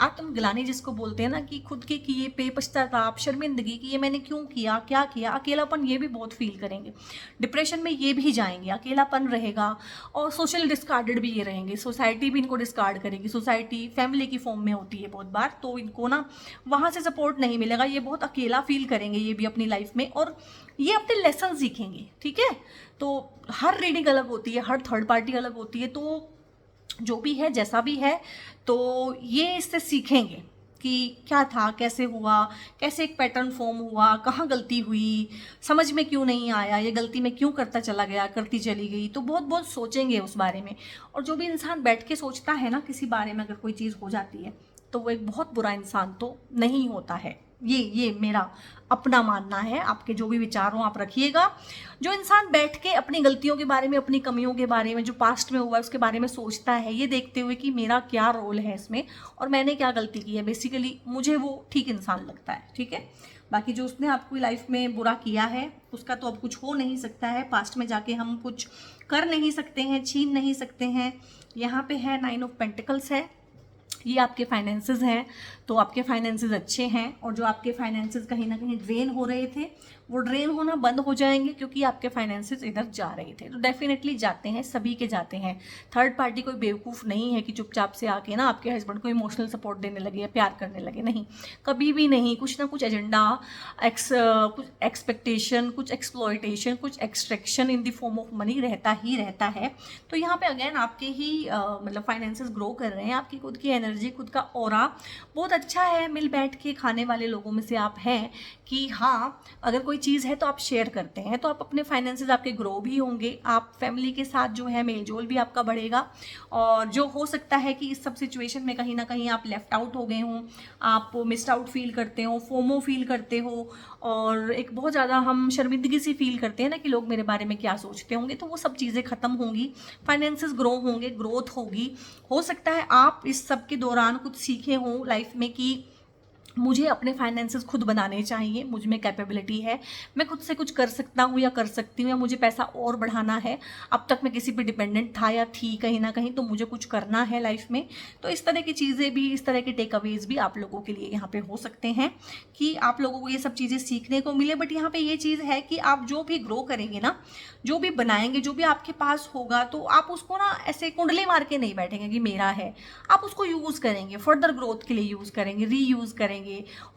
आत्मग्लानि जिसको बोलते हैं ना, कि खुद के किए पे पश्चाताप, शर्मिंदगी कि ये मैंने क्यों किया, क्या किया, अकेलापन ये भी बहुत फील करेंगे, डिप्रेशन में ये भी जाएंगे, अकेलापन रहेगा। और सोशल डिस्कार्डेड भी ये रहेंगे, सोसाइटी भी इनको डिस्कार्ड करेगी। सोसाइटी फैमिली की फॉर्म में होती है बहुत बार, तो इनको ना वहाँ से सपोर्ट नहीं मिलेगा, ये बहुत अकेला फील करेंगे ये भी अपनी लाइफ में। और ये अपने लेसन सीखेंगे, ठीक है। तो हर रीडिंग अलग होती है, हर थर्ड पार्टी अलग होती है, तो जो भी है जैसा भी है, तो ये इससे सीखेंगे कि क्या था, कैसे हुआ, कैसे एक पैटर्न फॉर्म हुआ, कहाँ गलती हुई, समझ में क्यों नहीं आया, ये गलती में क्यों करता चला गया, करती चली गई। तो बहुत बहुत सोचेंगे उस बारे में। और जो भी इंसान बैठ के सोचता है ना किसी बारे में, अगर कोई चीज़ हो जाती है, तो वो एक बहुत बुरा इंसान तो नहीं होता है। ये मेरा अपना मानना है। आपके जो भी विचार हो आप रखिएगा। जो इंसान बैठ के अपनी गलतियों के बारे में, अपनी कमियों के बारे में, जो पास्ट में हुआ है उसके बारे में सोचता है, ये देखते हुए कि मेरा क्या रोल है इसमें और मैंने क्या गलती की है, बेसिकली मुझे वो ठीक इंसान लगता है, ठीक है। बाकी जो उसने आपको लाइफ में बुरा किया है उसका तो अब कुछ हो नहीं सकता है, पास्ट में जाके हम कुछ कर नहीं सकते हैं, छीन नहीं सकते हैं। यहाँ पे है 9 ऑफ पेंटिकल्स है, ये आपके फाइनेंसेस हैं, तो आपके फाइनेंसेस अच्छे हैं। और जो आपके फाइनेंसेस कहीं ना कहीं ड्रेन हो रहे थे, वो ड्रेन होना बंद हो जाएंगे, क्योंकि आपके फाइनेंसेस इधर जा रहे थे। तो डेफिनेटली जाते हैं, सभी के जाते हैं। थर्ड पार्टी कोई बेवकूफ़ नहीं है कि चुपचाप से आके ना आपके हस्बैंड को इमोशनल सपोर्ट देने लगे या प्यार करने लगे, नहीं, कभी भी नहीं। कुछ ना कुछ एजेंडा, कुछ एक्सपेक्टेशन, कुछ एक्सप्लॉयटेशन, कुछ extraction in the form of money रहता ही रहता है। तो यहाँ पे अगेन आपके ही मतलब फाइनेंसेस ग्रो कर रहे हैं, आपकी खुद की एनर्जी, खुद का ऑरा बहुत अच्छा है। मिल बैठ के खाने वाले लोगों में से आप हैं कि हाँ, अगर कोई चीज़ है तो आप शेयर करते हैं, तो आप अपने फाइनेंसेस आपके ग्रो भी होंगे, आप फैमिली के साथ जो है मेलजोल भी आपका बढ़ेगा। और जो हो सकता है कि इस सब सिचुएशन में कहीं ना कहीं आप लेफ्ट आउट हो गए हों, आप मिस्ड आउट फील करते हो, फोमो फील करते हो, और एक बहुत ज़्यादा हम शर्मिंदगी सी फील करते हैं ना कि लोग मेरे बारे में क्या सोचते होंगे, तो वो सब चीज़ें ख़त्म होंगी, फाइनेंसेस ग्रो होंगे, ग्रोथ होगी। हो सकता है आप इस सब के दौरान कुछ सीखे हों लाइफ में कि मुझे अपने फाइनेंसेस खुद बनाने चाहिए, मुझ में कैपेबिलिटी है, मैं खुद से कुछ कर सकता हूँ या कर सकती हूँ, या मुझे पैसा और बढ़ाना है, अब तक मैं किसी पे डिपेंडेंट था या थी कहीं ना कहीं, तो मुझे कुछ करना है लाइफ में। तो इस तरह की चीज़ें भी, इस तरह के टेक अवेज भी आप लोगों के लिए यहाँ पे हो सकते हैं कि आप लोगों को ये सब चीज़ें सीखने को मिले। बट यहाँ पे ये चीज़ है कि आप जो भी ग्रो करेंगे ना, जो भी बनाएंगे, जो भी आपके पास होगा, तो आप उसको ना ऐसे कुंडली मार के नहीं बैठेंगे कि मेरा है। आप उसको यूज़ करेंगे, फर्दर ग्रोथ के लिए यूज़ करेंगे, रीयूज़ करेंगे,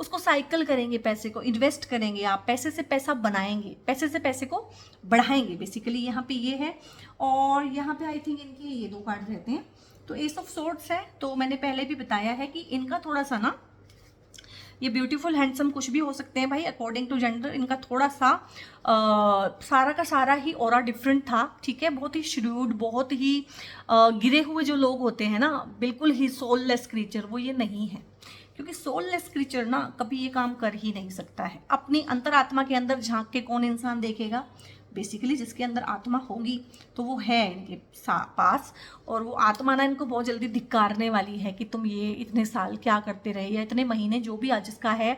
उसको साइकिल करेंगे, पैसे को इन्वेस्ट करेंगे, आप पैसे से पैसा बनाएंगे, पैसे से पैसे को बढ़ाएंगे, बेसिकली यहाँ पे ये है। और यहाँ पे आई थिंक इनके ये 2 कार्ड रहते हैं, तो एस ऑफ सोर्ड्स है। तो मैंने पहले भी बताया है कि इनका थोड़ा सा ना, ये ब्यूटीफुल हैंडसम कुछ भी हो सकते हैं भाई, अकॉर्डिंग टू जेंडर। इनका थोड़ा सा सारा का सारा ही ऑरा डिफरेंट था, ठीक है। बहुत ही श्रूड, बहुत ही गिरे हुए जो लोग होते हैं ना, बिल्कुल ही सोललेस क्रीचर, वो ये नहीं है। क्योंकि सोललेस क्रीचर ना कभी ये काम कर ही नहीं सकता है। अपनी अंतरात्मा के अंदर झांक के कौन इंसान देखेगा, बेसिकली जिसके अंदर आत्मा होगी तो वो है इनके पास। और वो आत्मा ना इनको बहुत जल्दी धिक्कारने वाली है कि तुम ये इतने साल क्या करते रहे, या इतने महीने जो भी आज इसका है,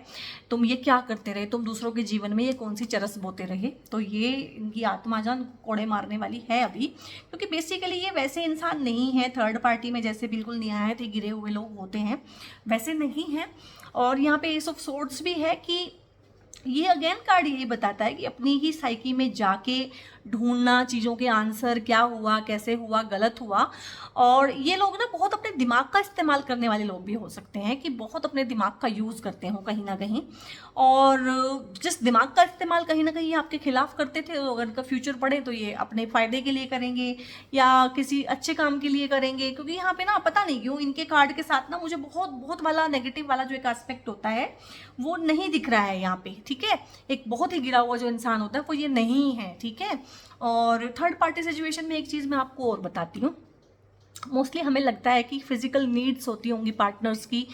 तुम ये क्या करते रहे, तुम दूसरों के जीवन में ये कौन सी चरस बोते रहे। तो ये इनकी आत्मा जान कोड़े मारने वाली है अभी, क्योंकि बेसिकली ये वैसे इंसान नहीं है थर्ड पार्टी में जैसे बिल्कुल निहायत ही गिरे हुए लोग होते हैं, वैसे नहीं है। और यहाँ पे एस ऑफ सोर्ड्स भी है कि ये अगेन कार्ड ये बताता है कि अपनी ही साइकी में जाके ढूंढना चीज़ों के आंसर, क्या हुआ, कैसे हुआ, गलत हुआ। और ये लोग ना बहुत अपने दिमाग का इस्तेमाल करने वाले लोग भी हो सकते हैं, कि बहुत अपने दिमाग का यूज़ करते हो कहीं ना कहीं। और जिस दिमाग का इस्तेमाल कहीं ना कहीं आपके खिलाफ करते थे, तो अगर इनका फ्यूचर पड़े तो ये अपने फ़ायदे के लिए करेंगे या किसी अच्छे काम के लिए करेंगे। क्योंकि यहाँ पे ना पता नहीं क्यों इनके कार्ड के साथ ना मुझे बहुत बहुत वाला नेगेटिव वाला जो एक एस्पेक्ट होता है वो नहीं दिख रहा है यहाँ पे, ठीक है। एक बहुत ही गिरा हुआ जो इंसान होता है वो ये नहीं है, ठीक है। और थर्ड पार्टी सिचुएशन में एक चीज़ मैं आपको और बताती हूँ। मोस्टली हमें लगता है कि फिजिकल नीड्स होती होंगी पार्टनर्स की,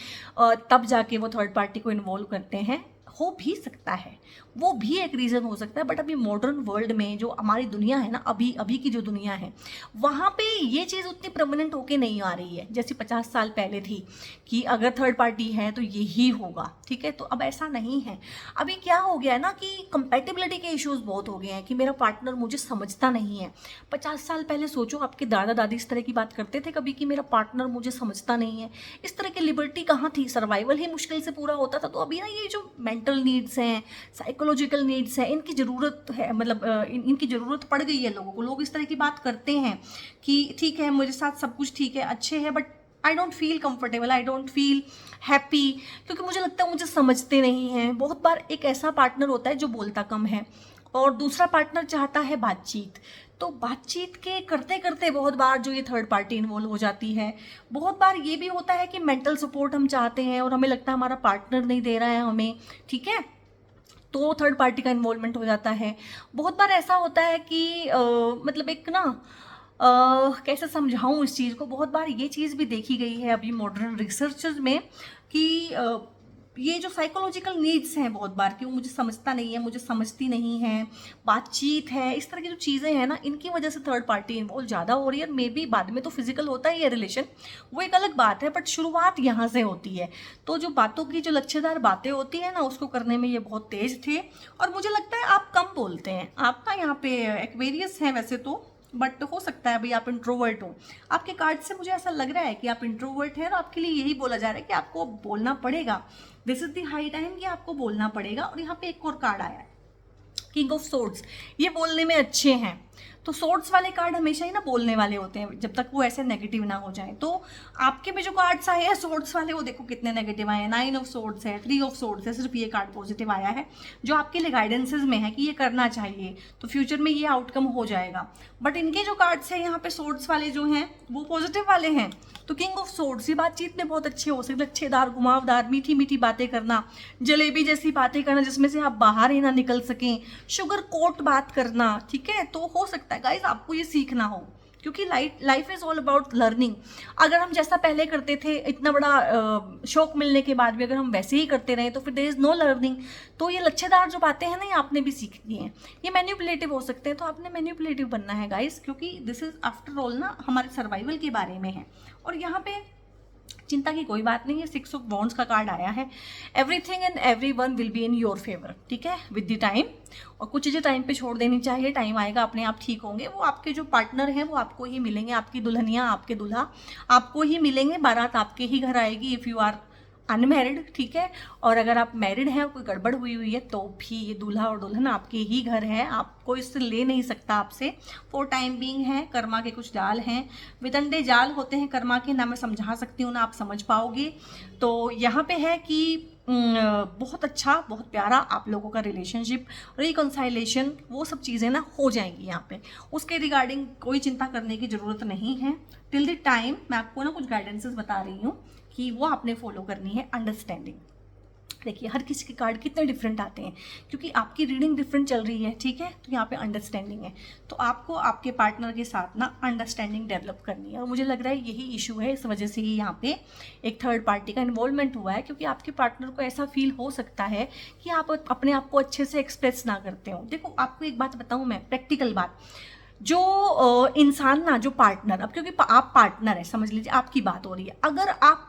तब जाके वो थर्ड पार्टी को इन्वॉल्व करते हैं। हो भी सकता है, वो भी एक रीज़न हो सकता है। बट अभी मॉडर्न वर्ल्ड में जो हमारी दुनिया है ना, अभी अभी की जो दुनिया है, वहाँ पे ये चीज़ उतनी प्रोमिनेंट होके नहीं आ रही है जैसे 50 साल पहले थी कि अगर थर्ड पार्टी है तो यही होगा, ठीक है। तो अब ऐसा नहीं है। अभी क्या हो गया है ना कि कंपैटिबिलिटी के इश्यूज बहुत हो गए हैं कि मेरा पार्टनर मुझे समझता नहीं है। 50 साल पहले सोचो, आपके दादा दादी इस तरह की बात करते थे कभी कि मेरा पार्टनर मुझे समझता नहीं है? इस तरह की लिबर्टी कहाँ थी? सर्वाइवल ही मुश्किल से पूरा होता था। तो अभी ना ये जो मेंटल नीड्स हैं, साइकोलॉजिकल नीड्स हैं, इनकी ज़रूरत है, मतलब इनकी ज़रूरत पड़ गई है लोगों को। लोग इस तरह की बात करते हैं कि ठीक है, मेरे साथ सब कुछ ठीक है, अच्छे है, but I don't feel comfortable, I don't feel happy, क्योंकि मुझे लगता है मुझे समझते नहीं हैं। बहुत बार एक ऐसा पार्टनर होता है जो बोलता कम है और दूसरा पार्टनर चाहता है बातचीत। तो बातचीत के करते करते बहुत बार जो ये थर्ड पार्टी इन्वॉल्व हो जाती है। बहुत बार ये भी होता है कि मेंटल सपोर्ट हम चाहते हैं और हमें लगता है हमारा पार्टनर नहीं दे रहा है हमें, ठीक है, तो थर्ड पार्टी का इन्वॉल्वमेंट हो जाता है। बहुत बार ऐसा होता है कि मतलब एक ना कैसे समझाऊं इस चीज़ को, बहुत बार ये चीज़ भी देखी गई है अभी मॉडर्न रिसर्चर्स में कि ये जो साइकोलॉजिकल नीड्स हैं बहुत बार कि वो मुझे समझता नहीं है, मुझे समझती नहीं है, बातचीत है, इस तरह की जो चीज़ें हैं ना, इनकी वजह से थर्ड पार्टी इन्वॉल्व ज़्यादा हो रही है। मे बी बाद में तो फिजिकल होता ही है रिलेशन, वो एक अलग बात है, बट शुरुआत यहाँ से होती है। तो जो बातों की जो लच्छेदार बातें होती हैं ना, उसको करने में ये बहुत तेज थे। और मुझे लगता है आप कम बोलते हैं। आपका यहाँ पे एक्वेरियस है वैसे तो, बट हो सकता है अभी आप इंट्रोवर्ट हो। आपके कार्ड से मुझे ऐसा लग रहा है कि आप इंट्रोवर्ट हैं और आपके लिए यही बोला जा रहा है कि आपको बोलना पड़ेगा। This is the high time कि आपको बोलना पड़ेगा। और यहाँ पे एक और कार्ड आया है, किंग ऑफ सोर्ड्स। ये बोलने में अच्छे हैं। तो सोर्ड्स वाले कार्ड हमेशा ही ना बोलने वाले होते हैं जब तक वो ऐसे नेगेटिव ना हो जाए। तो आपके भी जो कार्ड्स आए हैं सोर्ड्स वाले, वो देखो कितने नेगेटिव आए हैं। 9 ऑफ सोर्ड्स है, 3 ऑफ सोर्ड्स है, सिर्फ ये कार्ड पॉजिटिव आया है जो आपके लिए गाइडेंसेज में है कि ये करना चाहिए, तो फ्यूचर में ये आउटकम हो जाएगा। बट इनके जो कार्ड्स हैं यहाँ पे सोर्ड्स वाले जो हैं वो पॉजिटिव वाले हैं। तो किंग ऑफ सोर्ड्स, ये बातचीत में बहुत अच्छे हो सकते, अच्छेदार, घुमावदार, मीठी मीठी बातें करना, जलेबी जैसी बातें करना जिसमें से आप बाहर ही ना निकल सकें, शुगर कोट बात करना, ठीक है। तो हो सकता है गाइज आपको ये सीखना हो, क्योंकि life is all about learning. अगर हम जैसा पहले करते थे, इतना बड़ा शौक मिलने के बाद भी अगर हम वैसे ही करते रहे तो फिर देयर इज नो लर्निंग। तो ये लच्छेदार जो बातें हैं ना, ये आपने भी सीखनी है। ये मैन्युपुलेटिव हो सकते हैं, तो आपने मैन्युपुलेटिव बनना है गाइस, क्योंकि दिस इज आफ्टर ऑल ना हमारे सर्वाइवल के बारे में है। और यहाँ पे चिंता की कोई बात नहीं है। 6 ऑफ वॉन्ड्स का कार्ड आया है। Everything and everyone will be in your favour, ठीक है, विद द टाइम। और कुछ चीज़ें टाइम पे छोड़ देनी चाहिए, टाइम आएगा अपने आप ठीक होंगे। वो आपके जो पार्टनर हैं वो आपको ही मिलेंगे, आपकी दुल्हनिया, आपके दूल्हा आपको ही मिलेंगे, बारात आपके ही घर आएगी इफ़ यू आर अनमैरिड, ठीक है। और अगर आप मैरिड हैं और कोई गड़बड़ हुई हुई है तो भी ये दूल्हा और दुल्हन आपके ही घर है, आपको इससे ले नहीं सकता आपसे। फॉर टाइम बीइंग है। कर्मा के कुछ जाल हैं, वितंडे जाल होते हैं कर्मा के, ना मैं समझा सकती हूँ ना आप समझ पाओगे। तो यहाँ पे है कि बहुत अच्छा, बहुत प्यारा आप लोगों का रिलेशनशिप, रिकंसाइलेशन, वो सब चीज़ें ना हो जाएंगी यहाँ पे। उसके रिगार्डिंग कोई चिंता करने की ज़रूरत नहीं है। टिल द टाइम मैं आपको ना कुछ गाइडेंसेस बता रही हूँ कि वो आपने फॉलो करनी है। अंडरस्टैंडिंग, देखिए हर किसी के कार्ड कितने डिफरेंट आते हैं, क्योंकि आपकी रीडिंग डिफरेंट चल रही है, ठीक है। तो यहाँ पे अंडरस्टैंडिंग है, तो आपको आपके पार्टनर के साथ ना अंडरस्टैंडिंग डेवलप करनी है। और मुझे लग रहा है यही इशू है, इस वजह से ही यहाँ पे एक थर्ड पार्टी का इन्वॉल्वमेंट हुआ है, क्योंकि आपके पार्टनर को ऐसा फील हो सकता है कि आप अपने आप को अच्छे से एक्सप्रेस ना करते हो। देखो आपको एक बात बताऊँ मैं, प्रैक्टिकल बात, जो इंसान ना, जो पार्टनर, अब क्योंकि आप पार्टनर है, समझ लीजिए आपकी बात हो रही है, अगर आप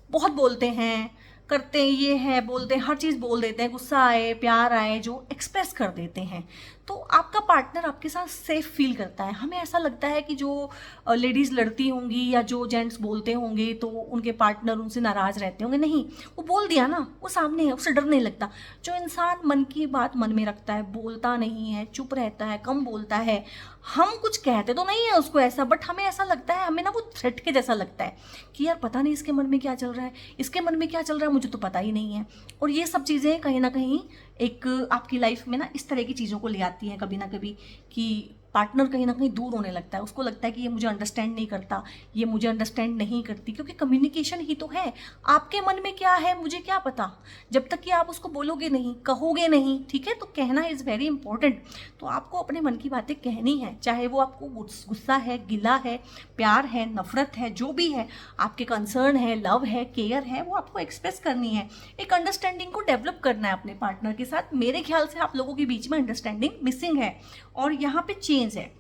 बहुत बोलते हैं, करते हैं, ये है, बोलते हैं, हर चीज़ बोल देते हैं, गुस्सा आए, प्यार आए, जो एक्सप्रेस कर देते हैं, तो आपका पार्टनर आपके साथ सेफ फील करता है। हमें ऐसा लगता है कि जो लेडीज़ लड़ती होंगी या जो जेंट्स बोलते होंगे तो उनके पार्टनर उनसे नाराज़ रहते होंगे। नहीं, वो बोल दिया ना, वो सामने है, उससे डर नहीं लगता। जो इंसान मन की बात मन में रखता है, बोलता नहीं है, चुप रहता है, कम बोलता है, हम कुछ कहते तो नहीं है उसको ऐसा, बट हमें ऐसा लगता है, हमें ना वो थ्रेट के जैसा लगता है कि यार पता नहीं इसके मन में क्या चल रहा है, इसके मन में क्या चल रहा है, मुझे तो पता ही नहीं है। और ये सब चीज़ें कहीं ना कहीं एक आपकी लाइफ में ना इस तरह की चीज़ों को ले आती हैं कभी ना कभी, कि पार्टनर कहीं ना कहीं दूर होने लगता है, उसको लगता है कि ये मुझे अंडरस्टैंड नहीं करता, ये मुझे अंडरस्टैंड नहीं करती, क्योंकि कम्युनिकेशन ही तो है। आपके मन में क्या है मुझे क्या पता, जब तक कि आप उसको बोलोगे नहीं, कहोगे नहीं, ठीक है। तो कहना इज़ वेरी इंपॉर्टेंट। तो आपको अपने मन की बातें कहनी है, चाहे वो आपको गुस्सा है, गिला है, प्यार है, नफरत है, जो भी है, आपके कंसर्न है, लव है, केयर है, वो आपको एक्सप्रेस करनी है। एक अंडरस्टैंडिंग को डेवलप करना है अपने पार्टनर के साथ। मेरे ख्याल से आप लोगों के बीच में अंडरस्टैंडिंग मिसिंग है, और यहाँ पे चेंज है।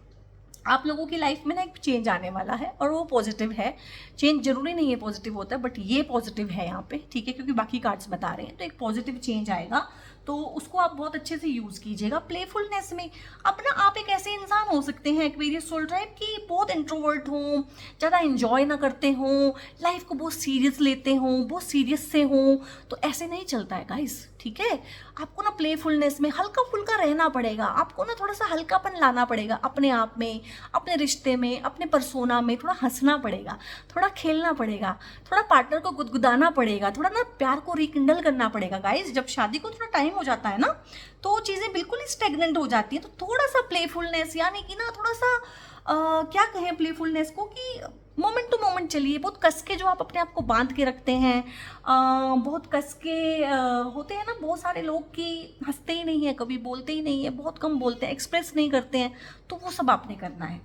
आप लोगों की लाइफ में ना एक चेंज आने वाला है, और वो पॉजिटिव है। चेंज जरूरी नहीं है पॉजिटिव होता है, बट ये पॉजिटिव है यहाँ पे, ठीक है, क्योंकि बाकी कार्ड्स बता रहे हैं। तो एक पॉजिटिव चेंज आएगा, तो उसको आप बहुत अच्छे से यूज़ कीजिएगा प्लेफुलनेस में। अपना आप एक ऐसे इंसान हो सकते हैं एक्वेरियस सोल टाइप कि बहुत इंट्रोवर्ट हों, ज़्यादा इंजॉय ना करते हों, लाइफ को बहुत सीरियस लेते हों, बहुत सीरियस से हों, तो ऐसे नहीं चलता है गाइस, ठीक है। आपको ना प्लेफुलनेस में हल्का फुल्का रहना पड़ेगा, आपको ना थोड़ा सा हल्कापन लाना पड़ेगा अपने आप में, अपने रिश्ते में, अपने पर्सोना में। थोड़ा हंसना पड़ेगा, थोड़ा खेलना पड़ेगा, थोड़ा पार्टनर को गुदगुदाना पड़ेगा, थोड़ा ना प्यार को रिकिंडल करना पड़ेगा गाइस। जब शादी को थोड़ा टाइम हो जाता है ना, तो चीज़ें बिल्कुल ही स्टेगनेंट हो जाती हैं। तो थोड़ा सा प्लेफुलनेस, यानी कि ना थोड़ा सा क्या कहें प्लेफुलनेस को, कि मोमेंट टू मोमेंट चलिए। बहुत कस के जो आप अपने आप को बांध के रखते हैं, बहुत कस के होते हैं ना बहुत सारे लोग कि हंसते ही नहीं है, कभी बोलते ही नहीं है, बहुत कम बोलते हैं, एक्सप्रेस नहीं करते हैं, तो वो सब आपने करना है।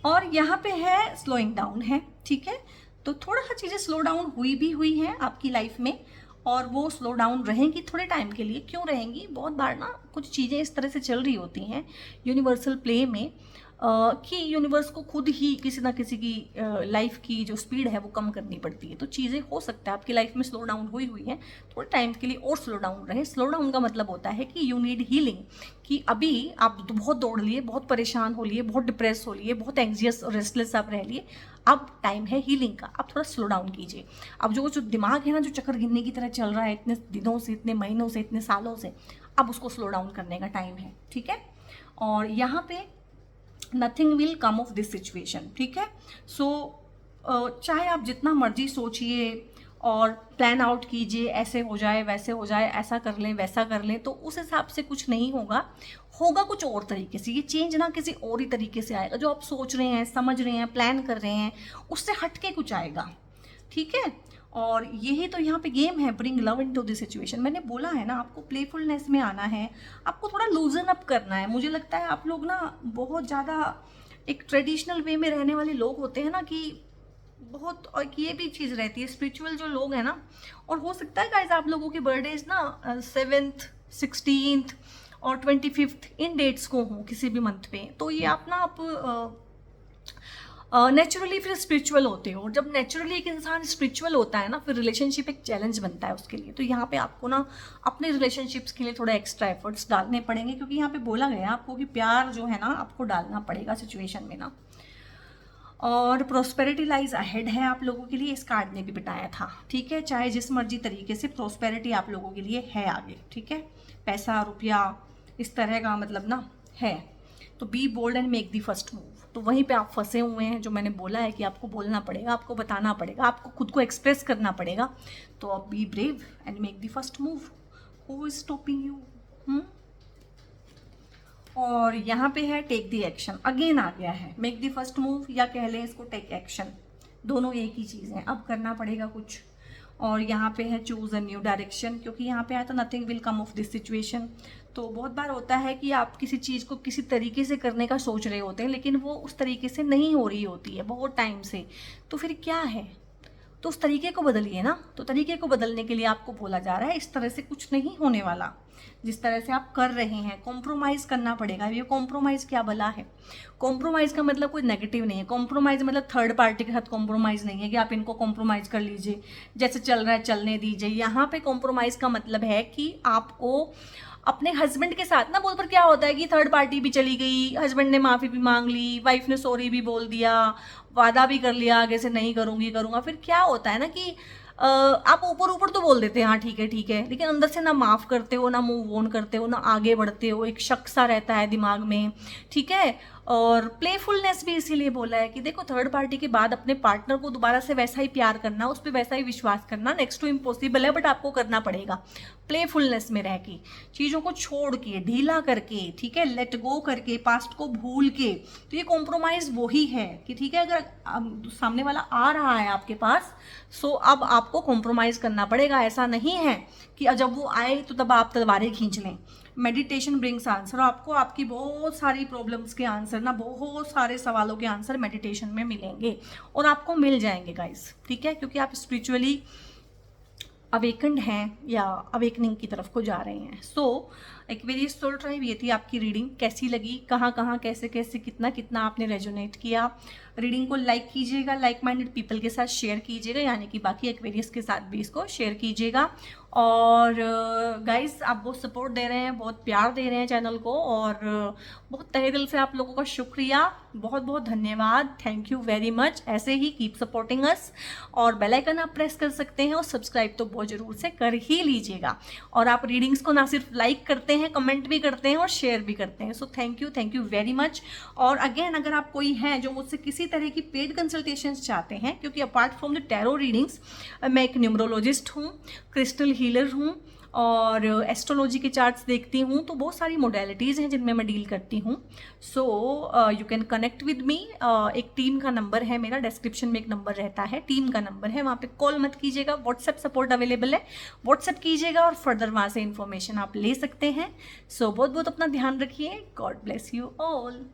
और यहाँ पे है स्लोइंग डाउन है, ठीक है। तो थोड़ा सा चीज़ें स्लो डाउन हुई हैं आपकी लाइफ में, और वो स्लो डाउन रहेंगी थोड़े टाइम के लिए। क्यों रहेंगी, बहुत बार ना कुछ चीज़ें इस तरह से चल रही होती हैं यूनिवर्सल प्ले में, कि यूनिवर्स को खुद ही किसी ना किसी की लाइफ की जो स्पीड है वो कम करनी पड़ती है। तो चीज़ें हो सकता है आपकी लाइफ में स्लो डाउन हुई हैं, थोड़े टाइम के लिए और स्लो डाउन रहे। स्लो डाउन का मतलब होता है कि यू नीड हीलिंग, कि अभी आप बहुत दौड़ लिए, बहुत परेशान हो लिए, बहुत डिप्रेस हो लिए, बहुत एंग्जियस और रेस्टलेस आप रह लिए। अब टाइम है हीलिंग का, अब थोड़ा स्लो डाउन कीजिए। अब जो दिमाग है ना, जो चक्कर गिनने की तरह चल रहा है इतने दिनों से, इतने महीनों से, इतने सालों से, अब उसको स्लो डाउन करने का टाइम है, ठीक है। और यहाँ पे nothing will come of this situation, ठीक है। सो चाहे आप जितना मर्जी सोचिए और प्लान आउट कीजिए, ऐसे हो जाए, वैसे हो जाए, ऐसा कर लें, वैसा कर लें, तो उस हिसाब से कुछ नहीं होगा। होगा कुछ और तरीके से। ये चेंज ना किसी और ही तरीके से आएगा। जो आप सोच रहे हैं, समझ रहे हैं, प्लान कर रहे हैं, उससे हट के कुछ आएगा, ठीक है। और यही तो यहाँ पे गेम है, bring love into this situation. मैंने बोला है ना, आपको प्लेफुलनेस में आना है, आपको थोड़ा लूजन अप करना है। मुझे लगता है आप लोग ना बहुत ज़्यादा एक ट्रेडिशनल वे में रहने वाले लोग होते हैं ना, कि बहुत, और ये भी चीज़ रहती है स्पिरिचुअल जो लोग हैं ना। और हो सकता है गाइस आप लोगों के बर्थडेज ना 7th 16th और 25th इन डेट्स को हों किसी भी मंथ पे, तो ये आप ना आप नेचुरली फिर स्पिरिचुअल होते हो। जब नेचुरली एक इंसान स्पिरिचुअल होता है ना, फिर रिलेशनशिप एक चैलेंज बनता है उसके लिए। तो यहाँ पे आपको ना अपने रिलेशनशिप्स के लिए थोड़ा एक्स्ट्रा एफर्ट्स डालने पड़ेंगे, क्योंकि यहाँ पे बोला गया आपको कि प्यार जो है ना आपको डालना पड़ेगा सिचुएशन में ना। और प्रोस्पेरिटी लाइज अहेड है आप लोगों के लिए, इस कार्ड ने भी बताया था, ठीक है। चाहे जिस मर्जी तरीके से प्रोस्पेरिटी आप लोगों के लिए है आगे, ठीक है। पैसा, रुपया, इस तरह का मतलब ना है। तो be bold and make the first move. तो वहीं पे आप फंसे हुए हैं, जो मैंने बोला है कि आपको बोलना पड़ेगा, आपको बताना पड़ेगा, आपको खुद को एक्सप्रेस करना पड़ेगा। तो अब be brave and make the first move. Who is stopping you? और यहाँ पे है टेक दी एक्शन, अगेन आ गया है। मेक दी फर्स्ट मूव या कह लें इसको टेक एक्शन, दोनों एक ही चीज़ है। अब करना पड़ेगा कुछ। और यहाँ पे है चूज़ अ न्यू डायरेक्शन, क्योंकि यहाँ पे आया तो nothing will come of this situation. तो बहुत बार होता है कि आप किसी चीज़ को किसी तरीके से करने का सोच रहे होते हैं, लेकिन वो उस तरीके से नहीं हो रही होती है बहुत टाइम से। तो फिर क्या है, तो उस तरीके को बदलिए ना। तो तरीके को बदलने के लिए आपको बोला जा रहा है इस तरह से कुछ नहीं होने वाला, जिस तरह से आप कर रहे हैं। कॉम्प्रोमाइज़ करना पड़ेगा। ये कॉम्प्रोमाइज़ क्या भला है? कॉम्प्रोमाइज़ का मतलब कोई नेगेटिव नहीं है। कॉम्प्रोमाइज़ मतलब थर्ड पार्टी के साथ कॉम्प्रोमाइज़ नहीं है कि आप इनको कॉम्प्रोमाइज़ कर लीजिए, जैसे चल रहा है चलने दीजिए। यहाँ पे कॉम्प्रोमाइज़ का मतलब है कि आपको अपने हस्बैंड के साथ ना, बहुत बार क्या होता है कि थर्ड पार्टी भी चली गई, हस्बैंड ने माफ़ी भी मांग ली, वाइफ ने सॉरी भी बोल दिया, वादा भी कर लिया आगे से नहीं करूँगी करूँगा। फिर क्या होता है ना कि आप ऊपर ऊपर तो बोल देते हैं हाँ ठीक है, लेकिन अंदर से ना माफ़ करते हो, ना मूव ऑन करते हो, ना आगे बढ़ते हो। एक शक सा रहता है दिमाग में, ठीक है। और प्लेफुलनेस भी इसीलिए बोला है कि देखो थर्ड पार्टी के बाद अपने पार्टनर को दोबारा से वैसा ही प्यार करना, उस पर वैसा ही विश्वास करना नेक्स्ट टू इम्पॉसिबल है, बट आपको करना पड़ेगा प्लेफुलनेस में रह के, चीज़ों को छोड़ के, ढीला करके, ठीक है, लेट गो करके, पास्ट को भूल के। तो ये कॉम्प्रोमाइज़ वही है कि ठीक है, अगर सामने वाला आ रहा है आपके पास, सो अब आपको कॉम्प्रोमाइज़ करना पड़ेगा। ऐसा नहीं है कि जब वो आए तो तब आप तलवारें खींच लें। मेडिटेशन ब्रिंग्स आंसर, आपको आपकी बहुत सारी प्रॉब्लम्स के आंसर ना, बहुत सारे सवालों के आंसर मेडिटेशन में मिलेंगे और आपको मिल जाएंगे गाइस, ठीक है, क्योंकि आप स्पिरिचुअली अवेकन्ड हैं या अवेकनिंग की तरफ को जा रहे हैं। सो एक्वेरियस सोल ट्राइब, ये थी आपकी रीडिंग। कैसी लगी, कहाँ कहाँ कैसे कैसे कितना कितना आपने रेजोनेट किया। रीडिंग को लाइक कीजिएगा, लाइक माइंडेड पीपल के साथ शेयर कीजिएगा, यानी कि बाकी एक्वेरियस के साथ भी इसको शेयर कीजिएगा। और गाइस आप बहुत सपोर्ट दे रहे हैं, बहुत प्यार दे रहे हैं चैनल को, और बहुत तहे दिल से आप लोगों का शुक्रिया, बहुत बहुत धन्यवाद, थैंक यू वेरी मच। ऐसे ही कीप सपोर्टिंग अस, और बेल आइकन आप प्रेस कर सकते हैं, और सब्सक्राइब तो बहुत ज़रूर से कर ही लीजिएगा। और आप रीडिंग्स को ना सिर्फ लाइक करते हैं, कमेंट भी करते हैं और शेयर भी करते हैं। So thank you very much. और अगेन अगर आप कोई हैं जो मुझसे किसी तरह की पेड कंसल्टेशंस चाहते हैं, क्योंकि apart from the tarot readings मैं एक न्यूमरोलॉजिस्ट हूँ, क्रिस्टल हीलर हूँ, और एस्ट्रोलॉजी के चार्ट्स देखती हूँ, तो बहुत सारी मोडेलिटीज़ हैं जिनमें मैं डील करती हूँ। So you can connect with me. एक टीम का नंबर है मेरा, डिस्क्रिप्शन में एक नंबर रहता है, टीम का नंबर है, वहाँ पे कॉल मत कीजिएगा, व्हाट्सएप सपोर्ट अवेलेबल है, व्हाट्सएप कीजिएगा और फर्दर वहाँ से इन्फॉर्मेशन आप ले सकते हैं। सो बहुत बहुत अपना ध्यान रखिए, गॉड ब्लेस यू ऑल।